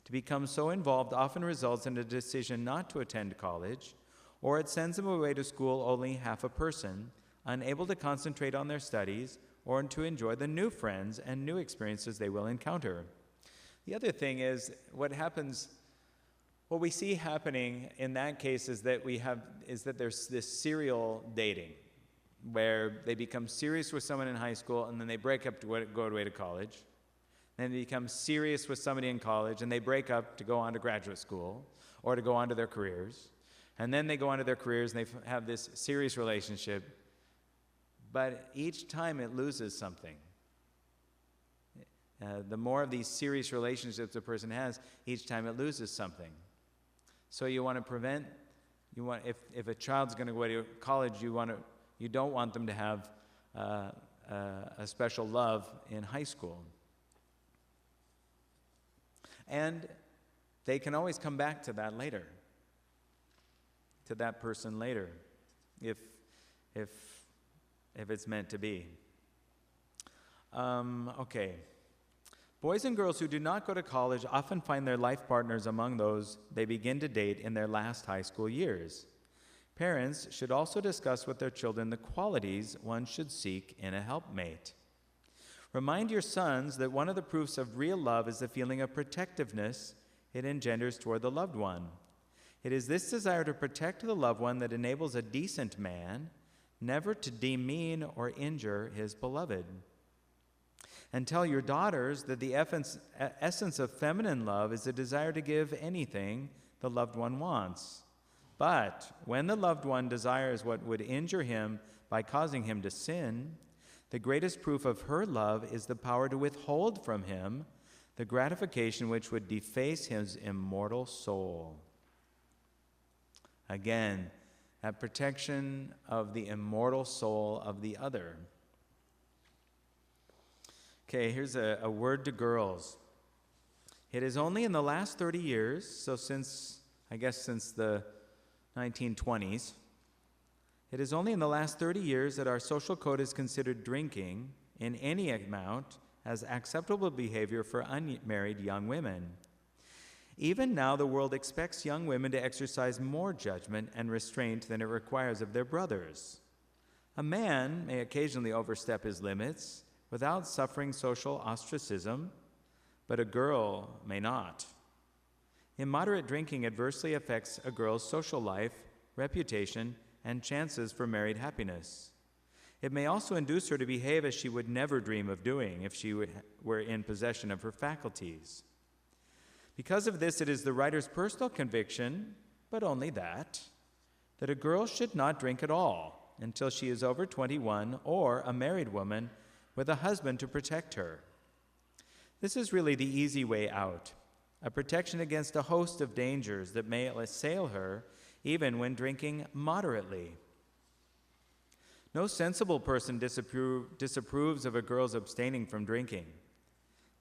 To become so involved often results in a decision not to attend college, or it sends them away to school only half a person, unable to concentrate on their studies, or to enjoy the new friends and new experiences they will encounter. The other thing is, what we see happening in that case is that there's this serial dating, where they become serious with someone in high school and then they break up to go away to college. Then they become serious with somebody in college and they break up to go on to graduate school or to go on to their careers. And then they go on to their careers and they have this serious relationship. But each time it loses something. The more of these serious relationships a person has, each time it loses something. So you want to prevent, if a child's going to go to college, you don't want them to have a special love in high school. And they can always come back to that later, to that person later, if it's meant to be. Okay. Boys and girls who do not go to college often find their life partners among those they begin to date in their last high school years. Parents should also discuss with their children the qualities one should seek in a helpmate. Remind your sons that one of the proofs of real love is the feeling of protectiveness it engenders toward the loved one. It is this desire to protect the loved one that enables a decent man never to demean or injure his beloved. And tell your daughters that the essence of feminine love is the desire to give anything the loved one wants. But when the loved one desires what would injure him by causing him to sin, the greatest proof of her love is the power to withhold from him the gratification which would deface his immortal soul. Again, that protection of the immortal soul of the other. Okay, here's a word to girls. It is only in the last 30 years, so since the 1920s, it is only in the last 30 years that our social code has considered drinking in any amount as acceptable behavior for unmarried young women. Even now, the world expects young women to exercise more judgment and restraint than it requires of their brothers. A man may occasionally overstep his limits without suffering social ostracism, but a girl may not. Immoderate drinking adversely affects a girl's social life, reputation, and chances for married happiness. It may also induce her to behave as she would never dream of doing if she were in possession of her faculties. Because of this, it is the writer's personal conviction, but only that a girl should not drink at all until she is over 21 or a married woman with a husband to protect her. This is really the easy way out, a protection against a host of dangers that may assail her even when drinking moderately. No sensible person disapproves of a girl's abstaining from drinking.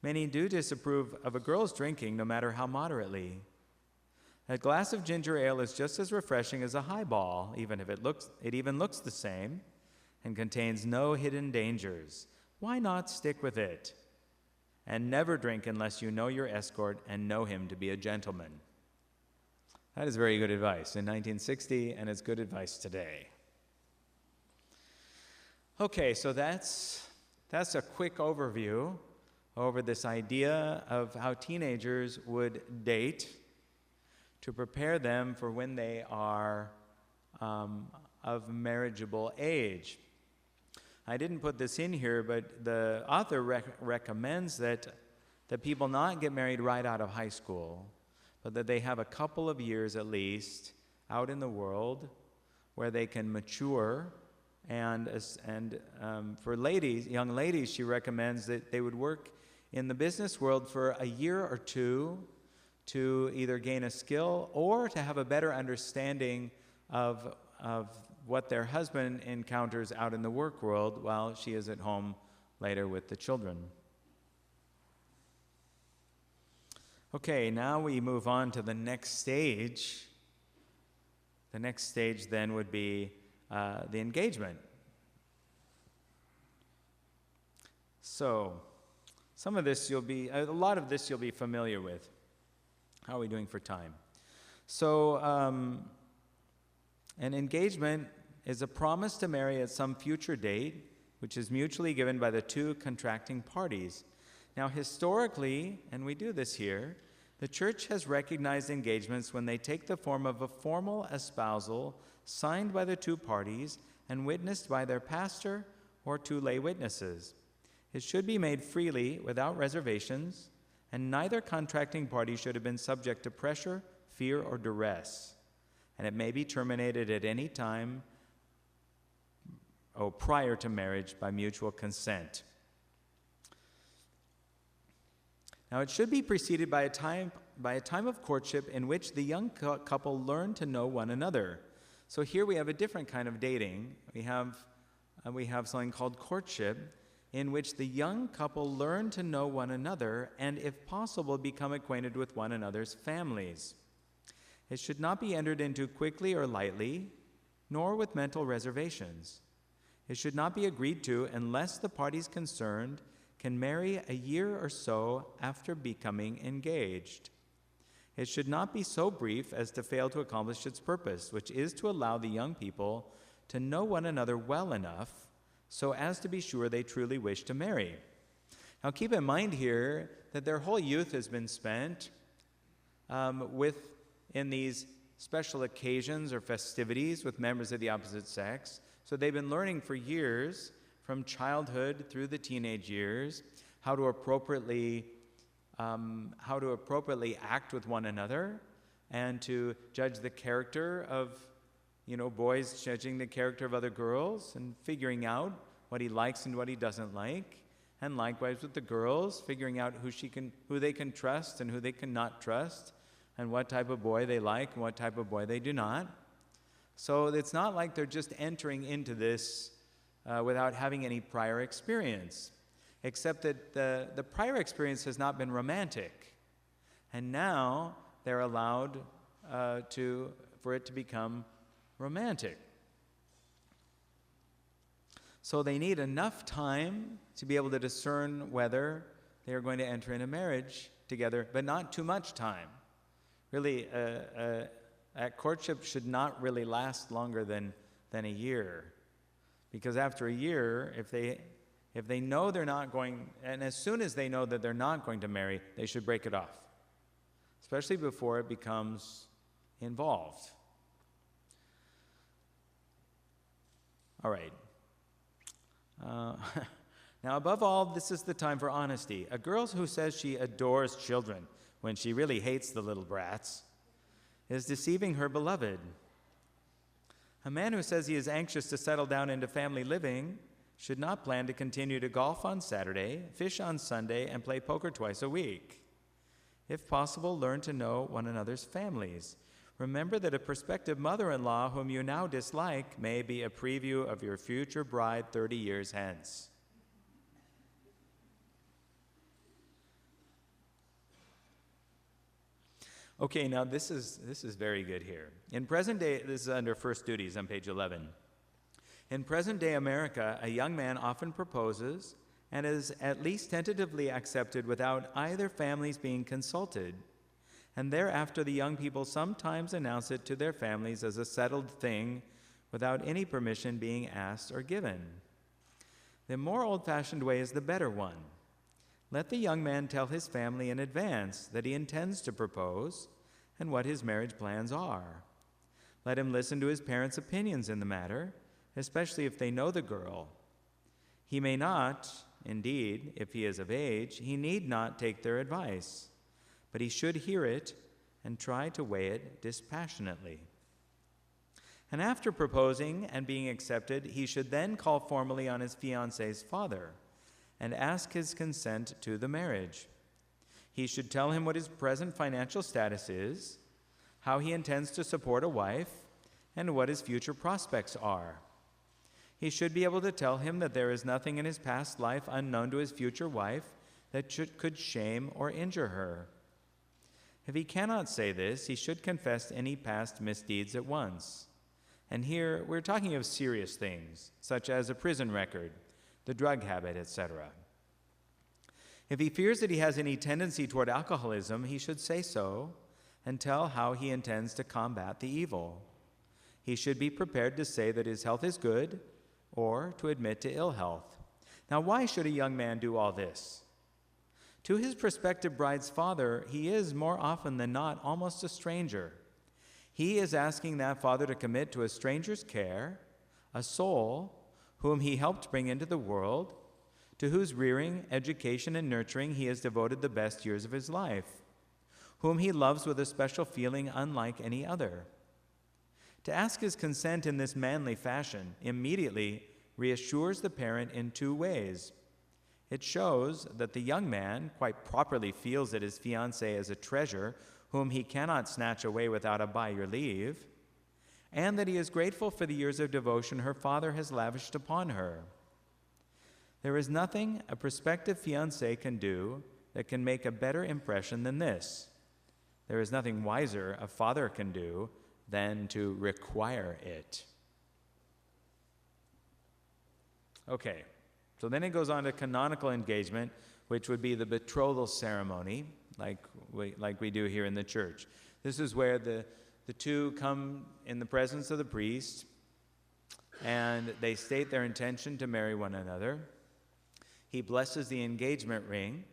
Many do disapprove of a girl's drinking, no matter how moderately. A glass of ginger ale is just as refreshing as a highball, even if it even looks the same and contains no hidden dangers. Why not stick with it? And never drink unless you know your escort and know him to be a gentleman. That is very good advice in 1960, and it's good advice today. Okay, so that's a quick overview over this idea of how teenagers would date to prepare them for when they are of marriageable age. I didn't put this in here, but the author recommends that people not get married right out of high school, but that they have a couple of years at least out in the world where they can mature. And for young ladies, she recommends that they would work in the business world for a year or two to either gain a skill or to have a better understanding of what their husband encounters out in the work world while she is at home later with the children. Okay, now we move on to the next stage. The next stage then would be the engagement. So, a lot of this you'll be familiar with. How are we doing for time? So, an engagement is a promise to marry at some future date, which is mutually given by the two contracting parties. Now, historically, and we do this here, the church has recognized engagements when they take the form of a formal espousal signed by the two parties and witnessed by their pastor or two lay witnesses. It should be made freely, without reservations, and neither contracting party should have been subject to pressure, fear, or duress. And it may be terminated at any time prior to marriage by mutual consent. Now, it should be preceded by a time of courtship in which the young couple learn to know one another. So here we have a different kind of dating. We have something called courtship, in which the young couple learn to know one another and, if possible, become acquainted with one another's families. It should not be entered into quickly or lightly, nor with mental reservations. It should not be agreed to unless the parties concerned can marry a year or so after becoming engaged. It should not be so brief as to fail to accomplish its purpose, which is to allow the young people to know one another well enough so as to be sure they truly wish to marry. Now, keep in mind here that their whole youth has been spent in these special occasions or festivities with members of the opposite sex. So they've been learning for years, from childhood through the teenage years, how to appropriately act with one another, and to judge the character of, boys judging the character of other girls and figuring out what he likes and what he doesn't like, and likewise with the girls, figuring out who they can trust and who they cannot trust, and what type of boy they like and what type of boy they do not. So it's not like they're just entering into this without having any prior experience, except that the prior experience has not been romantic. And now they're allowed for it to become romantic. So they need enough time to be able to discern whether they are going to enter into marriage together, but not too much time. Really, a courtship should not really last longer than a year, Because after a year, if they know they're not going, and as soon as they know that they're not going to marry, they should break it off, especially before it becomes involved. All right. Now, above all, this is the time for honesty. A girl who says she adores children when she really hates the little brats is deceiving her beloved. A man who says he is anxious to settle down into family living should not plan to continue to golf on Saturday, fish on Sunday, and play poker twice a week. If possible, learn to know one another's families. Remember that a prospective mother-in-law whom you now dislike may be a preview of your future bride 30 years hence. Okay, now this is very good here. In present day, this is under First Duties on page 11. In present-day America, a young man often proposes and is at least tentatively accepted without either families being consulted, and thereafter the young people sometimes announce it to their families as a settled thing without any permission being asked or given. The more old-fashioned way is the better one. Let the young man tell his family in advance that he intends to propose and what his marriage plans are. Let him listen to his parents' opinions in the matter, especially if they know the girl. He may not, indeed, if he is of age, he need not take their advice, but he should hear it and try to weigh it dispassionately. And after proposing and being accepted, he should then call formally on his fiancée's father and ask his consent to the marriage. He should tell him what his present financial status is, how he intends to support a wife, and what his future prospects are. He should be able to tell him that there is nothing in his past life unknown to his future wife that could shame or injure her. If he cannot say this, he should confess any past misdeeds at once. And here we're talking of serious things, such as a prison record, the drug habit, etc. If he fears that he has any tendency toward alcoholism, he should say so and tell how he intends to combat the evil. He should be prepared to say that his health is good or to admit to ill health. Now, why should a young man do all this? To his prospective bride's father, he is, more often than not, almost a stranger. He is asking that father to commit to a stranger's care a soul whom he helped bring into the world, to whose rearing, education, and nurturing he has devoted the best years of his life, whom he loves with a special feeling unlike any other. To ask his consent in this manly fashion immediately reassures the parent in two ways. It shows that the young man quite properly feels that his fiancée is a treasure whom he cannot snatch away without a by your leave, and that he is grateful for the years of devotion her father has lavished upon her. There is nothing a prospective fiancé can do that can make a better impression than this. There is nothing wiser a father can do than to require it. Okay, so then it goes on to canonical engagement, which would be the betrothal ceremony, like we do here in the church. This is where the two come in the presence of the priest, and they state their intention to marry one another. He blesses the engagement ring,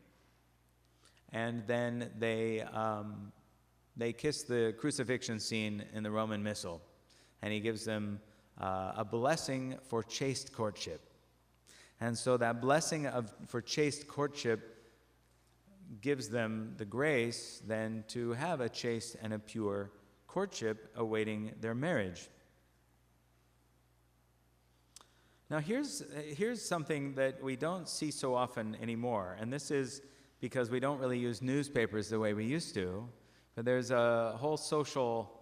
and then they kiss the crucifixion scene in the Roman Missal, and he gives them a blessing for chaste courtship. And so that blessing for chaste courtship gives them the grace then to have a chaste and a pure courtship awaiting their marriage. Now here's something that we don't see so often anymore, and this is because we don't really use newspapers the way we used to, but there's a whole social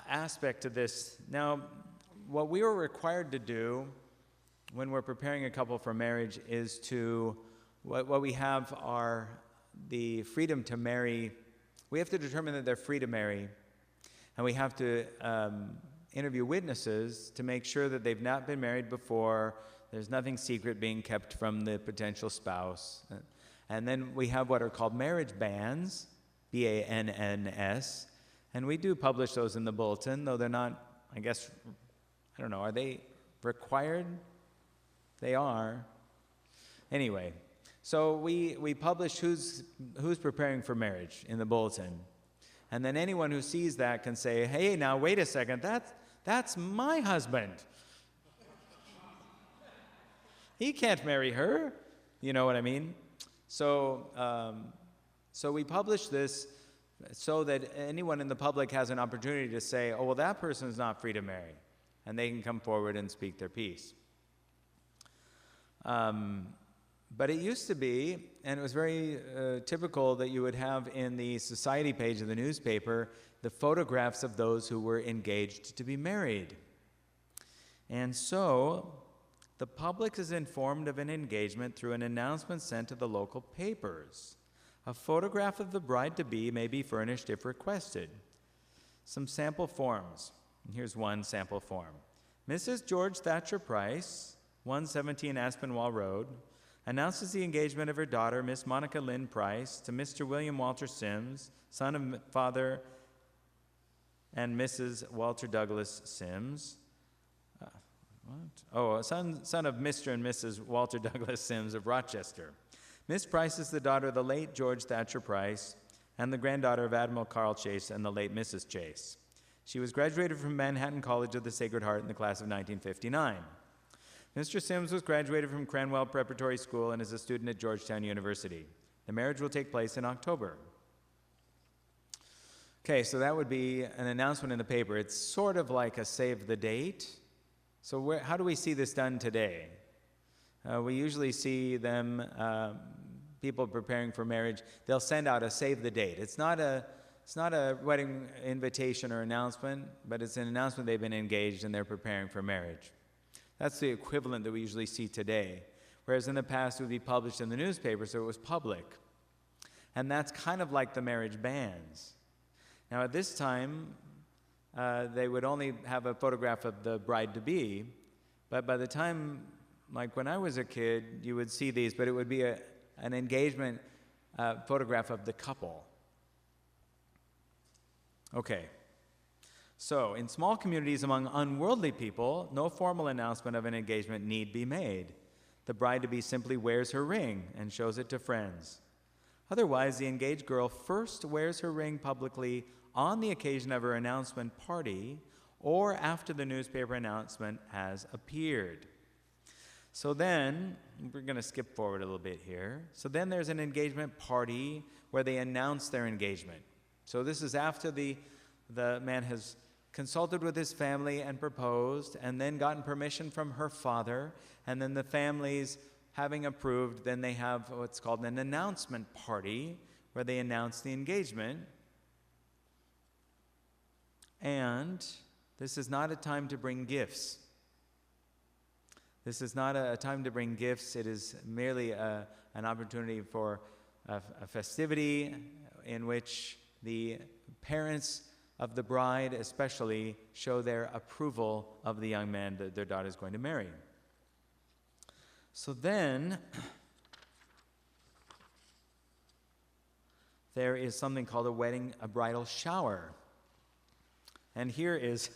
aspect to this. Now, what we were required to do when we're preparing a couple for marriage is what we have are the freedom to marry. We have to determine that they're free to marry, and we have to interview witnesses to make sure that they've not been married before, there's nothing secret being kept from the potential spouse. And then we have what are called marriage bans, B-A-N-N-S, and we do publish those in the bulletin, though they're not, I guess, I don't know, are they required? They are. Anyway, so we publish who's preparing for marriage in the bulletin. And then anyone who sees that can say, hey, now wait a second, that's my husband. He can't marry her. You know what I mean? So we publish this so that anyone in the public has an opportunity to say, oh, well, that person is not free to marry. And they can come forward and speak their piece. But it used to be, and it was very typical, that you would have in the society page of the newspaper the photographs of those who were engaged to be married. And so the public is informed of an engagement through an announcement sent to the local papers. A photograph of the bride-to-be may be furnished if requested. Some sample forms. And here's one sample form. Mrs. George Thatcher Price, 117 Aspinwall Road, announces the engagement of her daughter, Miss Monica Lynn Price, to Mr. William Walter Sims, son of Father and Mrs. Walter Douglas Sims. Son of Mr. and Mrs. Walter Douglas Sims of Rochester. Miss Price is the daughter of the late George Thatcher Price and the granddaughter of Admiral Carl Chase and the late Mrs. Chase. She was graduated from Manhattan College of the Sacred Heart in the class of 1959. Mr. Sims was graduated from Cranwell Preparatory School and is a student at Georgetown University. The marriage will take place in October. Okay, so that would be an announcement in the paper. It's sort of like a save the date. So how do we see this done today? We usually see them, people preparing for marriage, they'll send out a save the date. It's not a wedding invitation or announcement, but it's an announcement they've been engaged and they're preparing for marriage. That's the equivalent that we usually see today. Whereas in the past it would be published in the newspaper, so it was public. And that's kind of like the marriage bans. Now at this time, they would only have a photograph of the bride-to-be, but by the time, like when I was a kid, you would see these, but it would be an engagement photograph of the couple. Okay. So, in small communities among unworldly people, no formal announcement of an engagement need be made. The bride-to-be simply wears her ring and shows it to friends. Otherwise, the engaged girl first wears her ring publicly on the occasion of her announcement party or after the newspaper announcement has appeared. So then, we're going to skip forward a little bit here. So then there's an engagement party where they announce their engagement. So this is after the man has consulted with his family and proposed, and then gotten permission from her father, and then the families having approved, then they have what's called an announcement party, where they announce the engagement. And this is not a time to bring gifts. This is not a time to bring gifts. It is merely an opportunity for a festivity in which the parents of the bride especially show their approval of the young man that their daughter is going to marry. So then, there is something called a bridal shower. And here is,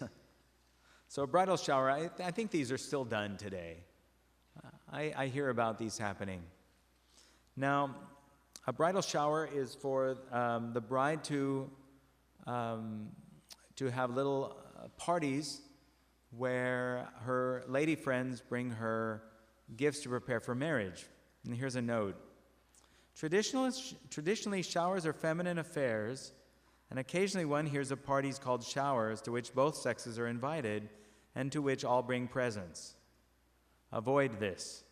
so a bridal shower, I think these are still done today. I hear about these happening. Now, a bridal shower is for the bride to have little parties where her lady friends bring her gifts to prepare for marriage. And here's a note. Traditionally, showers are feminine affairs, and occasionally one hears of parties called showers to which both sexes are invited and to which all bring presents. Avoid this.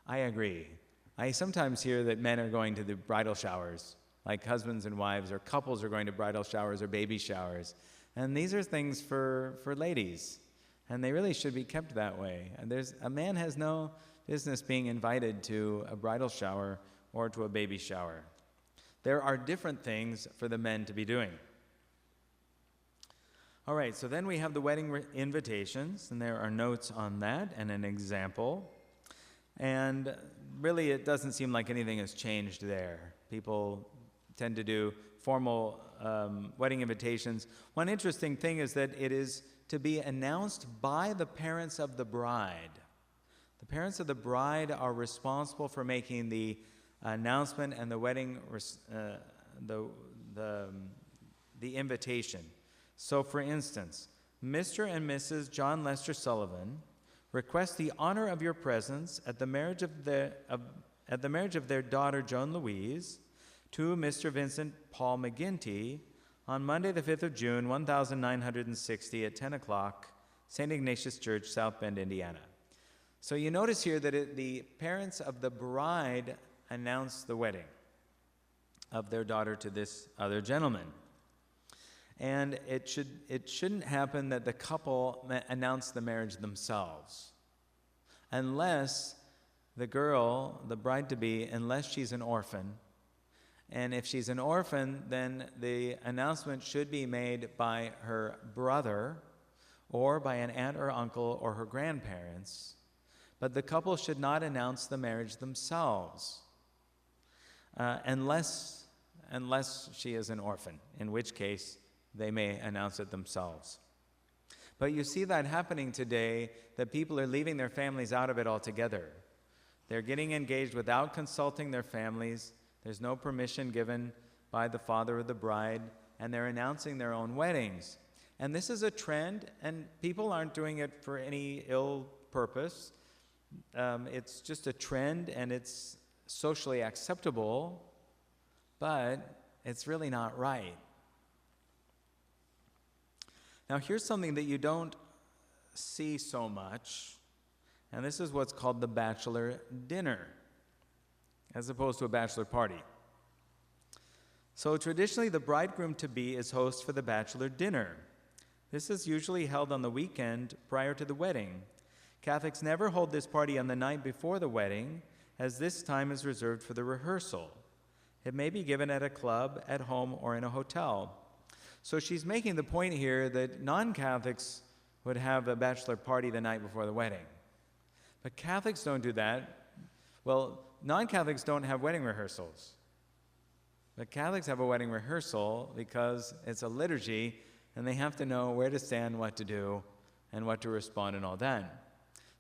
I agree. I sometimes hear that men are going to the bridal showers, like husbands and wives, or couples are going to bridal showers or baby showers. And these are things for ladies, and they really should be kept that way. And a man has no business being invited to a bridal shower or to a baby shower. There are different things for the men to be doing. All right, so then we have the wedding invitations, and there are notes on that and an example. And really, it doesn't seem like anything has changed there. People tend to do formal wedding invitations. One interesting thing is that it is to be announced by the parents of the bride. The parents of the bride are responsible for making the announcement and the wedding, the invitation. So, for instance, Mr. and Mrs. John Lester Sullivan request the honor of your presence at the marriage of their daughter Joan Louise to Mr. Vincent Paul McGinty on Monday, the 5th of June, 1960 at 10 o'clock, St. Ignatius Church, South Bend, Indiana. So you notice here that the parents of the bride announce the wedding of their daughter to this other gentleman. And it shouldn't happen that the couple announce the marriage themselves, unless the girl, the bride-to-be, unless she's an orphan. And if she's an orphan, then the announcement should be made by her brother or by an aunt or uncle or her grandparents. But the couple should not announce the marriage themselves, unless she is an orphan, in which case they may announce it themselves. But you see that happening today, that people are leaving their families out of it altogether. They're getting engaged without consulting their families. There's no permission given by the father of the bride, and they're announcing their own weddings. And this is a trend, and people aren't doing it for any ill purpose. It's just a trend, and it's socially acceptable, but it's really not right. Now, here's something that you don't see so much, and this is what's called the bachelor dinner, as opposed to a bachelor party. So traditionally, the bridegroom-to-be is host for the bachelor dinner. This is usually held on the weekend prior to the wedding. Catholics never hold this party on the night before the wedding, as this time is reserved for the rehearsal. It may be given at a club, at home, or in a hotel. So she's making the point here that non-Catholics would have a bachelor party the night before the wedding. But Catholics don't do that. Well, non-Catholics don't have wedding rehearsals. But Catholics have a wedding rehearsal because it's a liturgy, and they have to know where to stand, what to do, and what to respond and all that.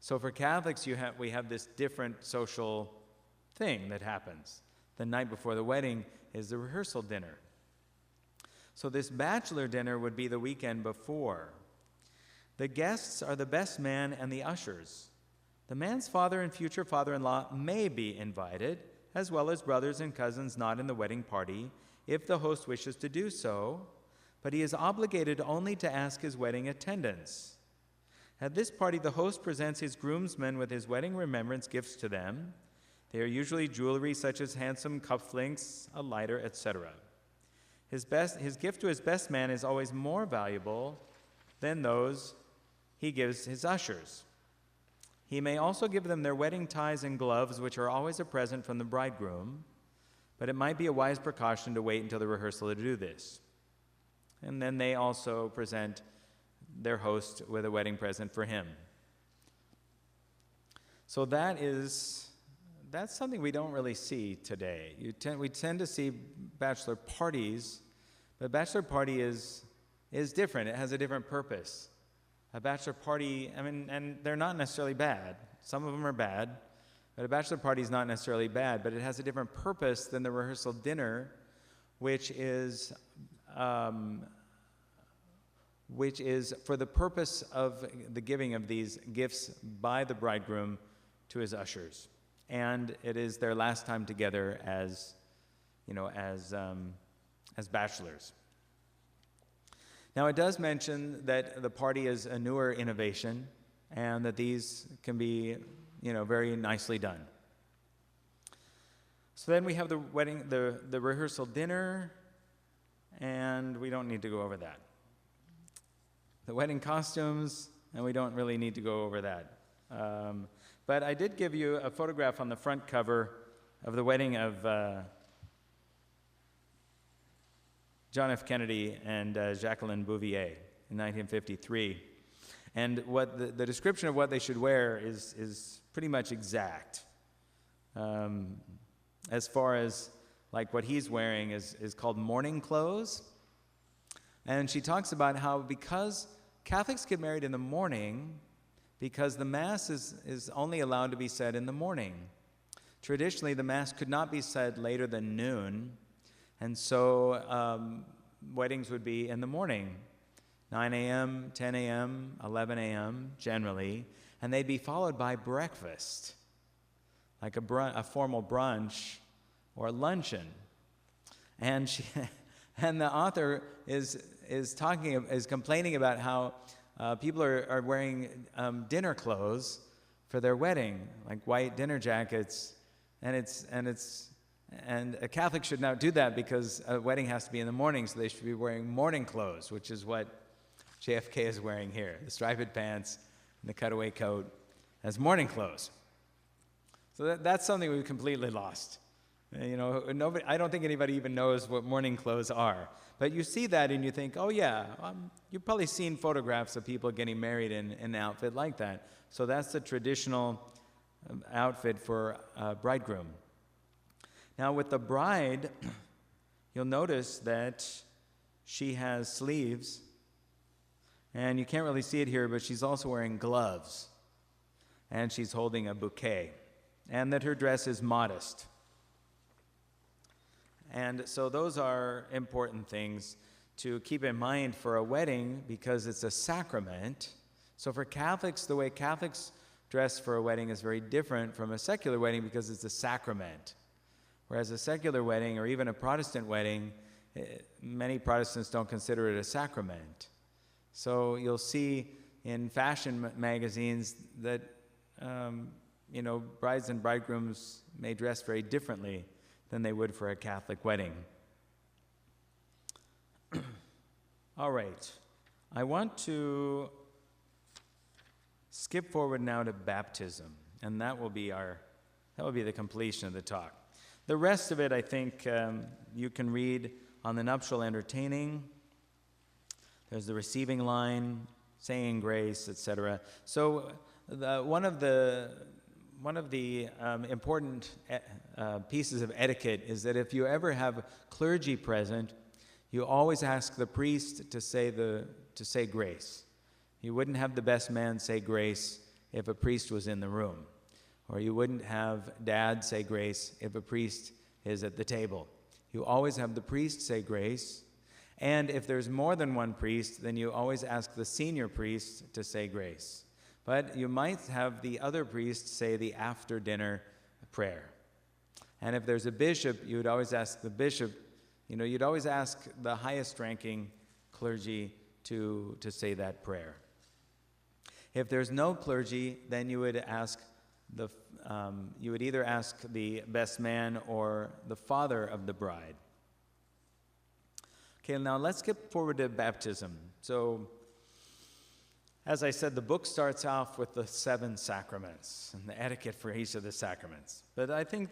So for Catholics, we have this different social thing that happens. The night before the wedding is the rehearsal dinner. So this bachelor dinner would be the weekend before. The guests are the best man and the ushers. The man's father and future father-in-law may be invited, as well as brothers and cousins not in the wedding party, if the host wishes to do so, but he is obligated only to ask his wedding attendants. At this party, the host presents his groomsmen with his wedding remembrance gifts to them. They are usually jewelry such as handsome cufflinks, a lighter, etc. His gift to his best man is always more valuable than those he gives his ushers. He may also give them their wedding ties and gloves, which are always a present from the bridegroom, but it might be a wise precaution to wait until the rehearsal to do this. And then they also present their host with a wedding present for him. So that's something we don't really see today. We tend to see bachelor parties, but bachelor party is different. It has a different purpose. A bachelor party, and they're not necessarily bad. Some of them are bad, but a bachelor party is not necessarily bad, but it has a different purpose than the rehearsal dinner, which is for the purpose of the giving of these gifts by the bridegroom to his ushers. And it is their last time together as bachelors. Now, it does mention that the party is a newer innovation and that these can be, very nicely done. So then we have the wedding, the rehearsal dinner, and we don't need to go over that. The wedding costumes, and we don't really need to go over that. But I did give you a photograph on the front cover of the wedding of John F. Kennedy and Jacqueline Bouvier in 1953. And what the description of what they should wear is pretty much exact. As far as like what he's wearing is called mourning clothes. And she talks about how because Catholics get married in the morning because the Mass is only allowed to be said in the morning. Traditionally, the Mass could not be said later than noon, and so weddings would be in the morning, 9 a.m., 10 a.m., 11 a.m. generally, and they'd be followed by breakfast, like a formal brunch or a luncheon. And the author is complaining about how people are wearing dinner clothes for their wedding, like white dinner jackets, and a Catholic should not do that because a wedding has to be in the morning, so they should be wearing morning clothes, which is what JFK is wearing here, the striped pants and the cutaway coat as morning clothes. So that's something we've completely lost. I don't think anybody even knows what morning clothes are. But you see that and you think, oh yeah, you've probably seen photographs of people getting married in an outfit like that. So that's the traditional outfit for a bridegroom. Now with the bride, you'll notice that she has sleeves, and you can't really see it here, but she's also wearing gloves, and she's holding a bouquet, and that her dress is modest. And so those are important things to keep in mind for a wedding because it's a sacrament. So for Catholics, the way Catholics dress for a wedding is very different from a secular wedding because it's a sacrament. Whereas a secular wedding or even a Protestant wedding, many Protestants don't consider it a sacrament. So you'll see in fashion magazines that brides and bridegrooms may dress very differently than they would for a Catholic wedding. All right. I want to skip forward now to baptism, and that will be the completion of the talk. The rest of it, I think, you can read on the nuptial entertaining. There's the receiving line, saying grace, etc. So one of the important pieces of etiquette is that if you ever have clergy present, you always ask the priest to say grace. You wouldn't have the best man say grace if a priest was in the room, or you wouldn't have dad say grace if a priest is at the table. You always have the priest say grace, and if there's more than one priest, then you always ask the senior priest to say grace. But you might have the other priest say the after-dinner prayer. And if there's a bishop, you would always ask the bishop, you'd always ask the highest-ranking clergy to say that prayer. If there's no clergy, then you would either ask the best man or the father of the bride. Okay, now let's get forward to baptism. So, as I said, the book starts off with the 7 sacraments and the etiquette for each of the sacraments. But I think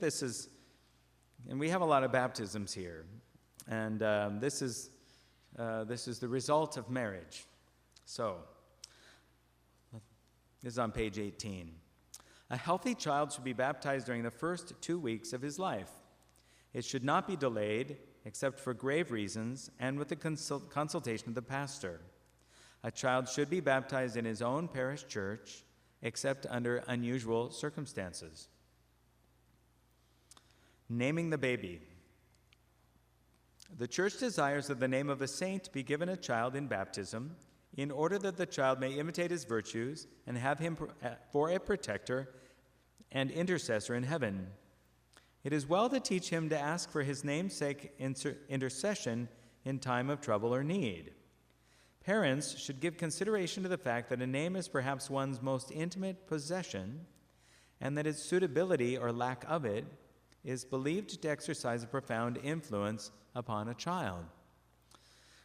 and we have a lot of baptisms here, and this is the result of marriage. So, this is on page 18. A healthy child should be baptized during the first 2 weeks of his life. It should not be delayed, except for grave reasons and with the consultation of the pastor. A child should be baptized in his own parish church, except under unusual circumstances. Naming the baby. The church desires that the name of a saint be given a child in baptism, in order that the child may imitate his virtues and have him for a protector and intercessor in heaven. It is well to teach him to ask for his namesake intercession in time of trouble or need. Parents should give consideration to the fact that a name is perhaps one's most intimate possession, and that its suitability or lack of it is believed to exercise a profound influence upon a child.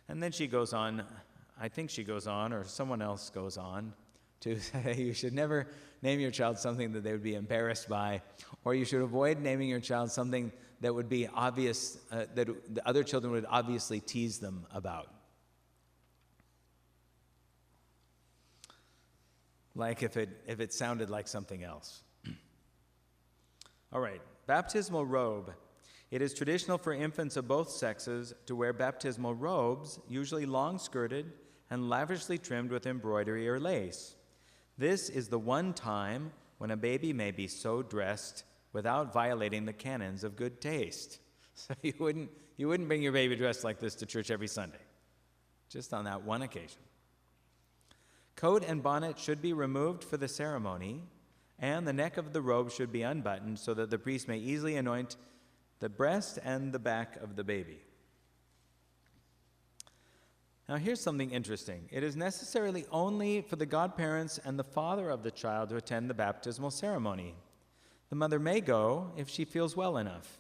And then she goes on, I think she goes on, or someone else goes on, to say you should never name your child something that they would be embarrassed by, or you should avoid naming your child something that would be obvious, that the other children would obviously tease them about. Like if it sounded like something else. All right, baptismal robe. It is traditional for infants of both sexes to wear baptismal robes, usually long-skirted and lavishly trimmed with embroidery or lace. This is the one time when a baby may be so dressed without violating the canons of good taste. So you wouldn't bring your baby dressed like this to church every Sunday, just on that one occasion. Coat and bonnet should be removed for the ceremony, and the neck of the robe should be unbuttoned so that the priest may easily anoint the breast and the back of the baby. Now here's something interesting. It is necessarily only for the godparents and the father of the child to attend the baptismal ceremony. The mother may go if she feels well enough.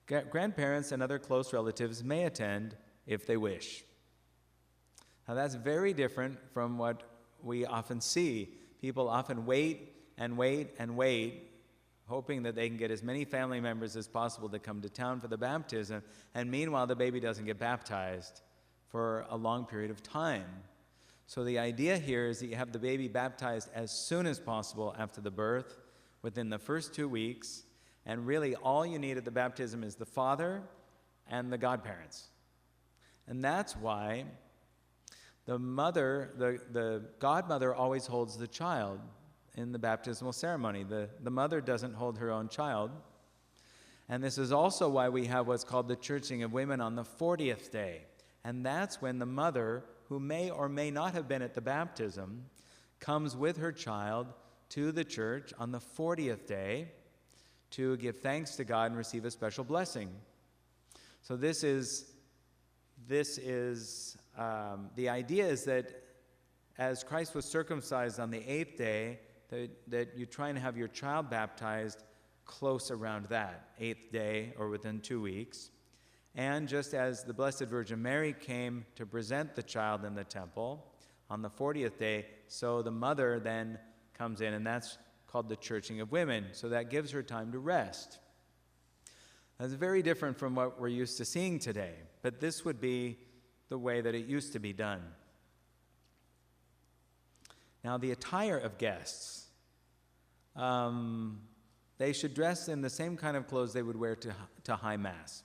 Grandparents and other close relatives may attend if they wish. Now that's very different from what we often see. People often wait and wait and wait, hoping that they can get as many family members as possible to come to town for the baptism, and meanwhile the baby doesn't get baptized for a long period of time. So the idea here is that you have the baby baptized as soon as possible after the birth, within the first 2 weeks, and really all you need at the baptism is the father and the godparents. And that's why the godmother always holds the child in the baptismal ceremony. The mother doesn't hold her own child. And this is also why we have what's called the churching of women on the 40th day. And that's when the mother, who may or may not have been at the baptism, comes with her child to the church on the 40th day to give thanks to God and receive a special blessing. So the idea is that as Christ was circumcised on the 8th day, that you try and have your child baptized close around that 8th day or within 2 weeks. And just as the Blessed Virgin Mary came to present the child in the temple on the 40th day, so the mother then comes in, and that's called the churching of women. So that gives her time to rest. That's very different from what we're used to seeing today, but this would be the way that it used to be done. Now, the attire of guests. They should dress in the same kind of clothes they would wear to High Mass.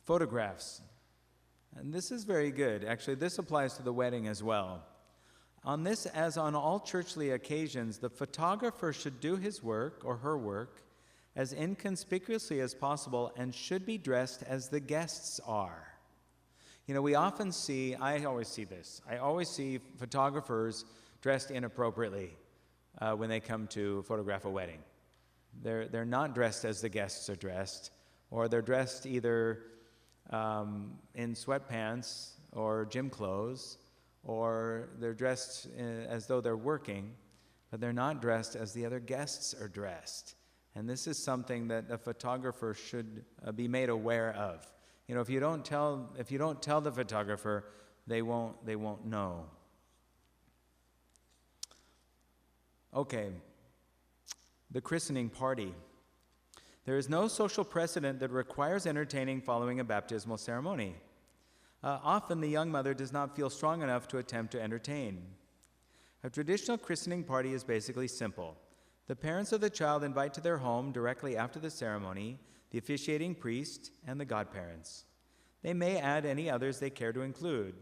Photographs. And this is very good. Actually, this applies to the wedding as well. On this, as on all churchly occasions, the photographer should do his work or her work as inconspicuously as possible and should be dressed as the guests are. You know, we often see, I always see photographers dressed inappropriately when they come to photograph a wedding. They're not dressed as the guests are dressed, or they're dressed either in sweatpants or gym clothes, or they're dressed as though they're working, but they're not dressed as the other guests are dressed. And this is something that a photographer should be made aware of. You know, if you don't tell the photographer, they won't know. Okay, the christening party. There is no social precedent that requires entertaining following a baptismal ceremony. Often the young mother does not feel strong enough to attempt to entertain. A traditional christening party is basically simple. The parents of the child invite to their home directly after the ceremony the officiating priest and the godparents. They may add any others they care to include.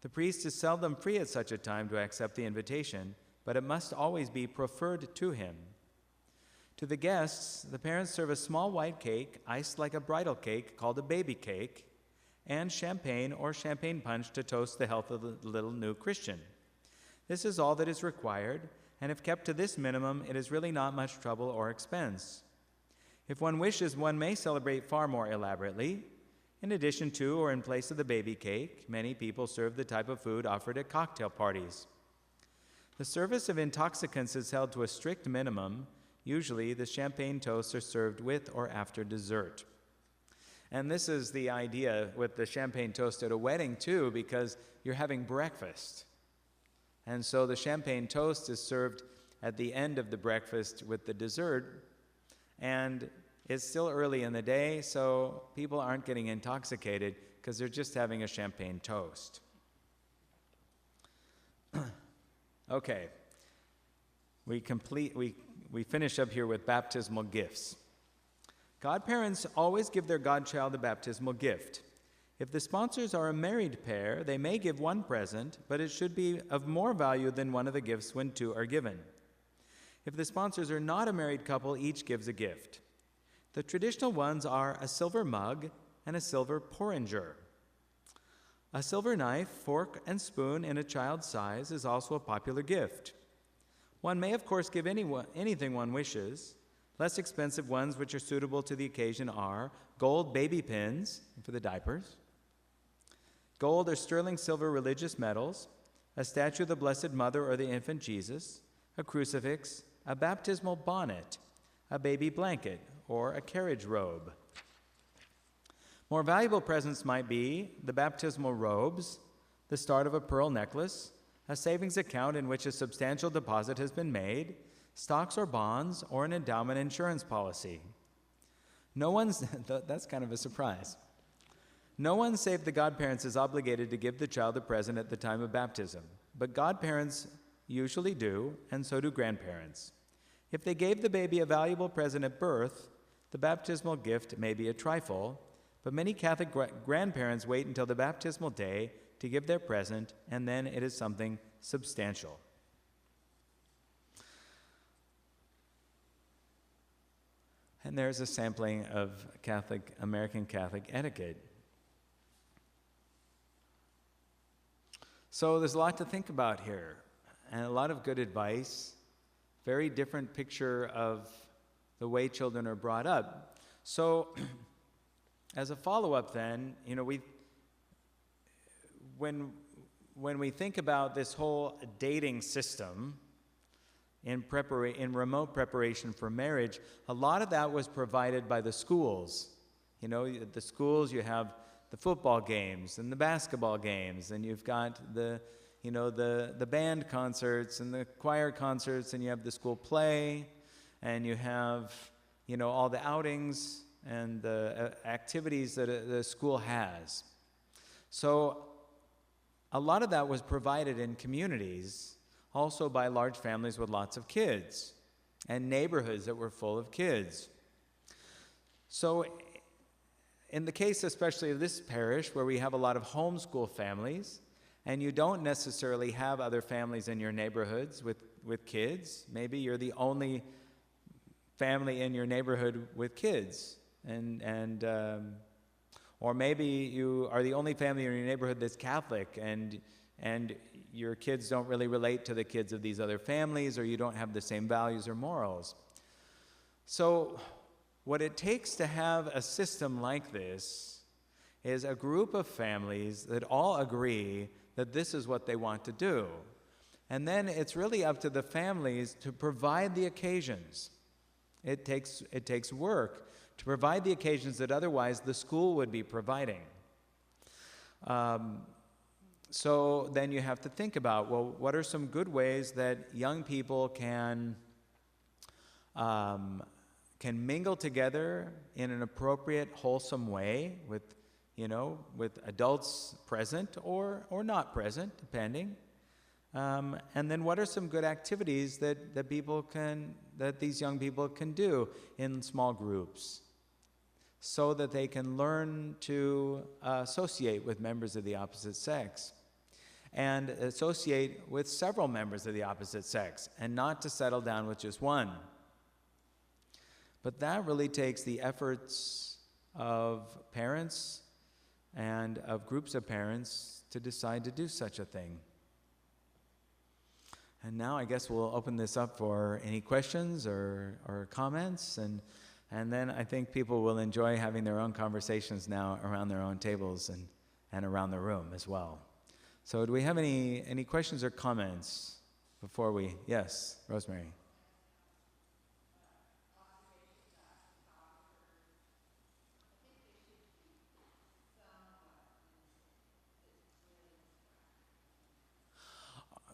The priest is seldom free at such a time to accept the invitation, but it must always be preferred to him. To the guests, the parents serve a small white cake, iced like a bridal cake, called a baby cake, and champagne or champagne punch to toast the health of the little new Christian. This is all that is required, and if kept to this minimum, it is really not much trouble or expense. If one wishes, one may celebrate far more elaborately. In addition to or in place of the baby cake, many people serve the type of food offered at cocktail parties. The service of intoxicants is held to a strict minimum. Usually, the champagne toasts are served with or after dessert. And this is the idea with the champagne toast at a wedding, too, because you're having breakfast. And so the champagne toast is served at the end of the breakfast with the dessert. And it's still early in the day, so people aren't getting intoxicated because they're just having a champagne toast. Okay. We finish up here with baptismal gifts. Godparents always give their godchild a baptismal gift. If the sponsors are a married pair, they may give one present, but it should be of more value than one of the gifts when two are given. If the sponsors are not a married couple, each gives a gift. The traditional ones are a silver mug and a silver porringer. A silver knife, fork, and spoon in a child's size is also a popular gift. One may, of course, give anything one wishes. Less expensive ones which are suitable to the occasion are gold baby pins for the diapers, gold or sterling silver religious medals, a statue of the Blessed Mother or the infant Jesus, a crucifix, a baptismal bonnet, a baby blanket, or a carriage robe. More valuable presents might be the baptismal robes, the start of a pearl necklace, a savings account in which a substantial deposit has been made, stocks or bonds, or an endowment insurance policy. That's kind of a surprise. No one save the godparents is obligated to give the child a present at the time of baptism, but godparents usually do, and so do grandparents. If they gave the baby a valuable present at birth, the baptismal gift may be a trifle, but many Catholic grandparents wait until the baptismal day to give their present, and then it is something substantial. And there's a sampling of American Catholic etiquette. So there's a lot to think about here, and a lot of good advice. Very different picture of the way children are brought up. So, as a follow-up then, when we think about this whole dating system in remote preparation for marriage, a lot of that was provided by the schools. The schools, you have the football games and the basketball games, and you've got the band concerts and the choir concerts, and you have the school play, and you have all the outings and the activities that the school has. So a lot of that was provided in communities, also by large families with lots of kids and neighborhoods that were full of kids. So in the case especially of this parish, where we have a lot of homeschool families, and you don't necessarily have other families in your neighborhoods with kids, maybe you're the only family in your neighborhood with kids, or maybe you are the only family in your neighborhood that's Catholic, and your kids don't really relate to the kids of these other families, or you don't have the same values or morals. So what it takes to have a system like this is a group of families that all agree that this is what they want to do. And then it's really up to the families to provide the occasions. It takes work to provide the occasions that otherwise the school would be providing. So then you have to think about, well, what are some good ways that young people can mingle together in an appropriate, wholesome way with adults present or not present, depending. And then what are some good activities that these young people can do in small groups so that they can learn to associate with members of the opposite sex and associate with several members of the opposite sex, and not to settle down with just one. But that really takes the efforts of parents and of groups of parents to decide to do such a thing. And now I guess we'll open this up for any questions or comments, and then I think people will enjoy having their own conversations now around their own tables and around the room as well. So do we have any questions or comments before we? Yes, Rosemary.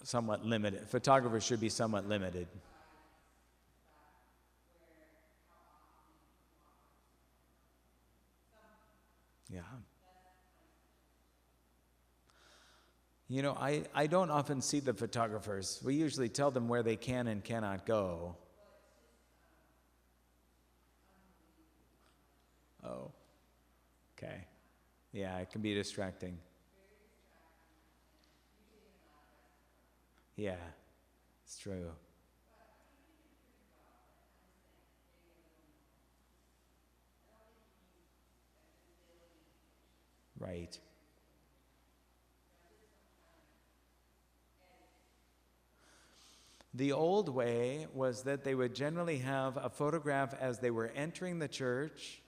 Somewhat limited. Photographers should be somewhat limited. Yeah. I don't often see the photographers. We usually tell them where they can and cannot go. Oh, okay. Yeah, it can be distracting. Yeah, it's true. Right. The old way was that they would generally have a photograph as they were entering the church.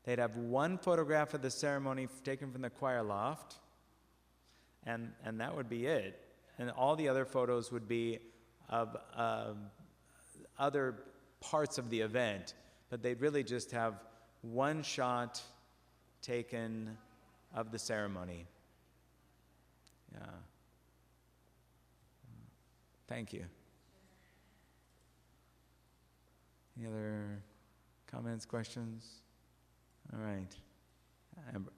They'd have one photograph of the ceremony taken from the choir loft, and that would be it. And all the other photos would be of other parts of the event, but they'd really just have one shot taken of the ceremony. Yeah. Thank you. Any other comments, questions? All right.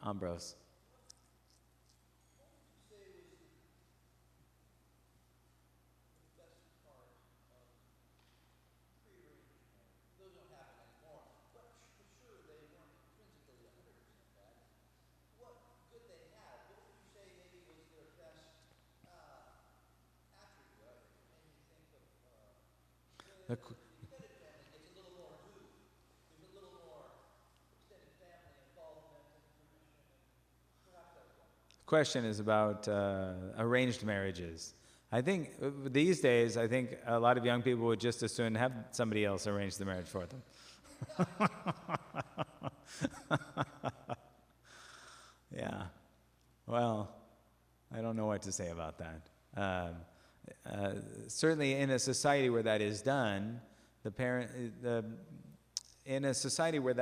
Ambrose. The, qu- question is about arranged marriages. I think these days, I think a lot of young people would just as soon have somebody else arrange the marriage for them. Yeah. Well, I don't know what to say about that. Certainly, in a society where that is done, in a society where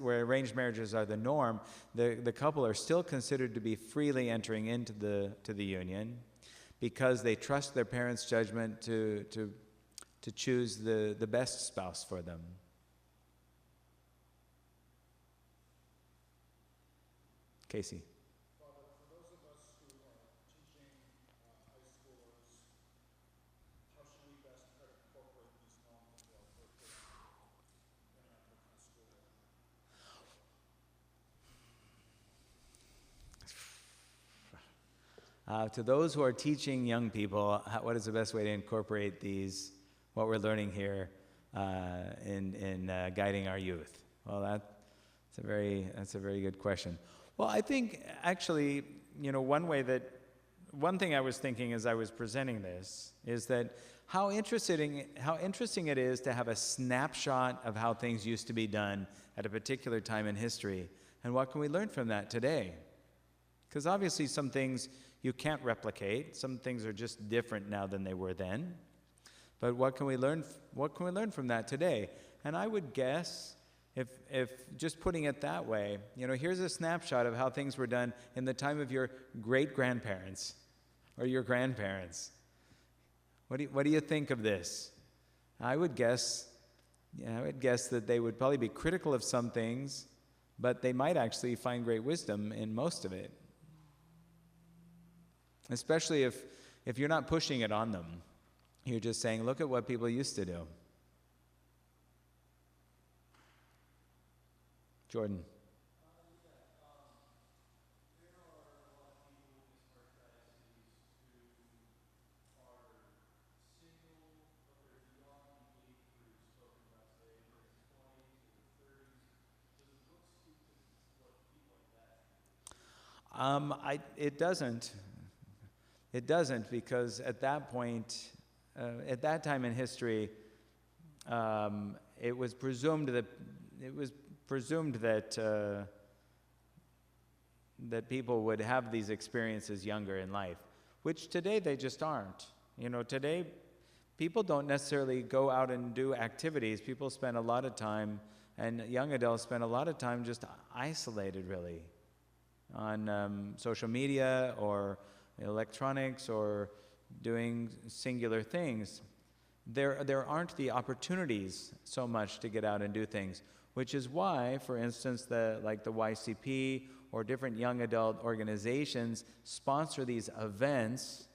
where arranged marriages are the norm, the couple are still considered to be freely entering into the union, because they trust their parents' judgment to choose the best spouse for them. Casey. Father, for those of us who are teaching high schoolers, how should we best try to incorporate these norms into our curriculum in our American school? To those who are teaching young people, what is the best way to incorporate what we're learning here, in guiding our youth? Well, that's a very good question. Well, I think actually, one thing I was thinking as I was presenting this is that how interesting it is to have a snapshot of how things used to be done at a particular time in history, and what can we learn from that today? Because obviously some things you can't replicate. Some things are just different now than they were then. But what can we learn from that today? And I would guess, if just putting it that way, here's a snapshot of how things were done in the time of your great-grandparents or your grandparents. What do you think of this? I would guess that they would probably be critical of some things, but they might actually find great wisdom in most of it. Especially if you're not pushing it on them. You're just saying, look at what people used to do. Jordan. There are a lot of people in this archdiocese who are single, but they're beyond the age group spoken about today. They're in their 20s or their 30s. Does the book speak to what people like that? It doesn't. It doesn't, because at that point, at that time in history, it was presumed that people would have these experiences younger in life, which today they just aren't. Today people don't necessarily go out and do activities. People spend a lot of time, and young adults spend a lot of time just isolated, really, on social media or electronics or doing singular things. There aren't the opportunities so much to get out and do things, which is why, for instance, like the YCP or different young adult organizations sponsor these events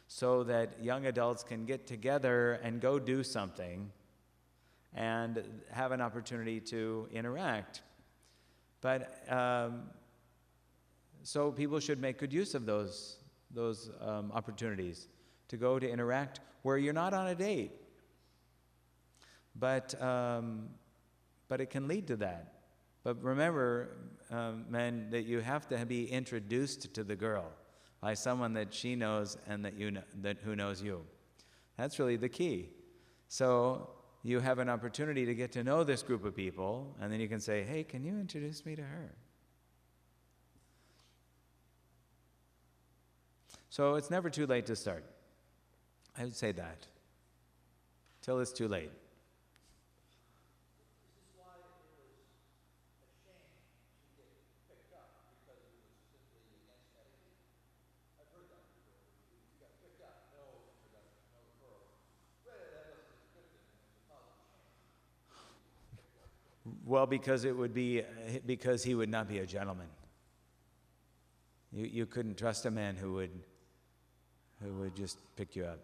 so that young adults can get together and go do something and have an opportunity to interact. But so people should make good use of those opportunities to go to interact where you're not on a date. But it can lead to that. But remember, men, that you have to be introduced to the girl by someone that she knows and that you know, who knows you. That's really the key. So you have an opportunity to get to know this group of people, and then you can say, hey, can you introduce me to her? So it's never too late to start. I would say that. Till it's too late. Is this why it was a shame to get picked up because it was simply against etiquette? I've heard that before. You got picked up, no introduction, no referral. But that wasn't a good thing. It was a positive shame. Well, because he would not be a gentleman. You couldn't trust a man who would just pick you up.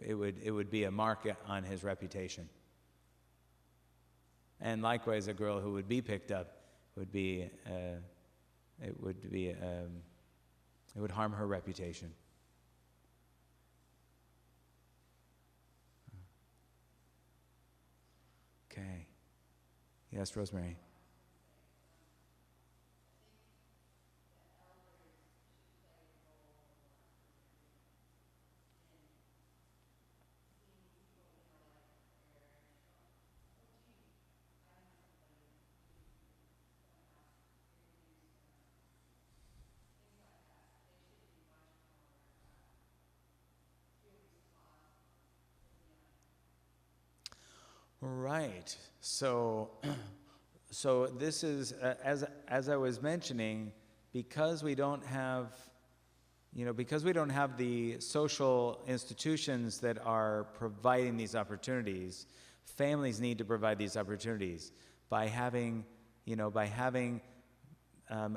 It would be a mark on his reputation. And likewise, a girl who would be picked up would harm her reputation. Okay. Yes, Rosemary. Right. So this is as I was mentioning, because we don't have the social institutions that are providing these opportunities. Families need to provide these opportunities by having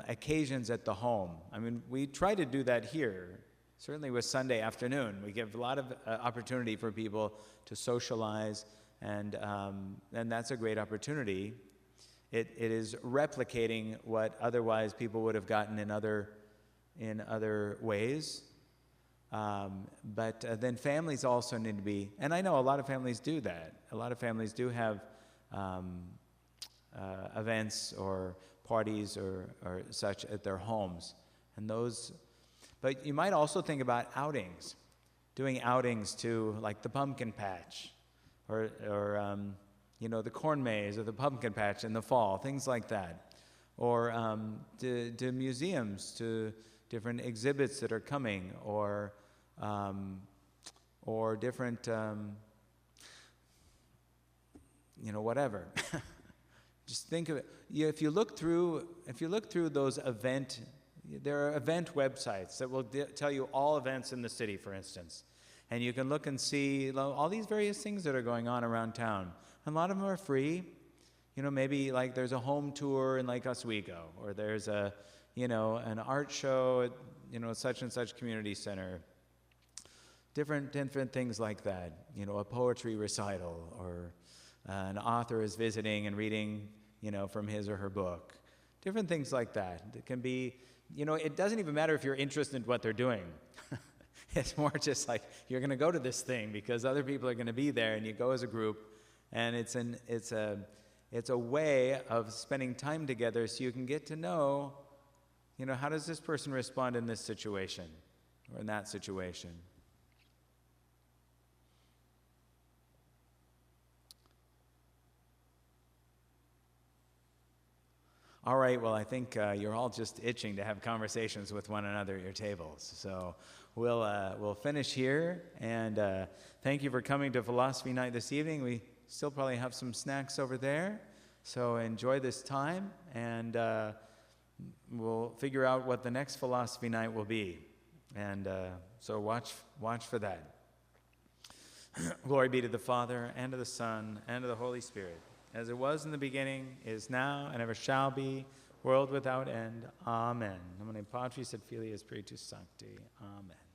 occasions at the home. I mean, we try to do that here. Certainly with Sunday afternoon, we give a lot of opportunity for people to socialize. And that's a great opportunity. It is replicating what otherwise people would have gotten in other ways. But then families also need to be, and I know a lot of families do that. A lot of families do have events or parties or such at their homes, and those. But you might also think about outings, doing outings to like the pumpkin patch. Or the corn maze or the pumpkin patch in the fall, things like that. Or to museums, to different exhibits that are coming, or different, whatever. Just think of it. If you look through those there are event websites that will tell you all events in the city, for instance. And you can look and see all these various things that are going on around town. And a lot of them are free. Maybe like there's a home tour in Lake Oswego, or there's an art show at, such and such community center. Different things like that. A poetry recital, or an author is visiting and reading, from his or her book. Different things like that. It can be, it doesn't even matter if you're interested in what they're doing. It's more just like you're going to go to this thing because other people are going to be there, and you go as a group, and it's a way of spending time together so you can get to know, how does this person respond in this situation or in that situation. All right, well, I think you're all just itching to have conversations with one another at your tables. So we'll finish here, and thank you for coming to Philosophy Night this evening. We still probably have some snacks over there, so enjoy this time, and we'll figure out what the next Philosophy Night will be. And so watch for that. Glory be to the Father, and to the Son, and to the Holy Spirit, as it was in the beginning, is now, and ever shall be, world without end. Amen. Nomine Patris et Filii et Spiritus Sancti. Amen.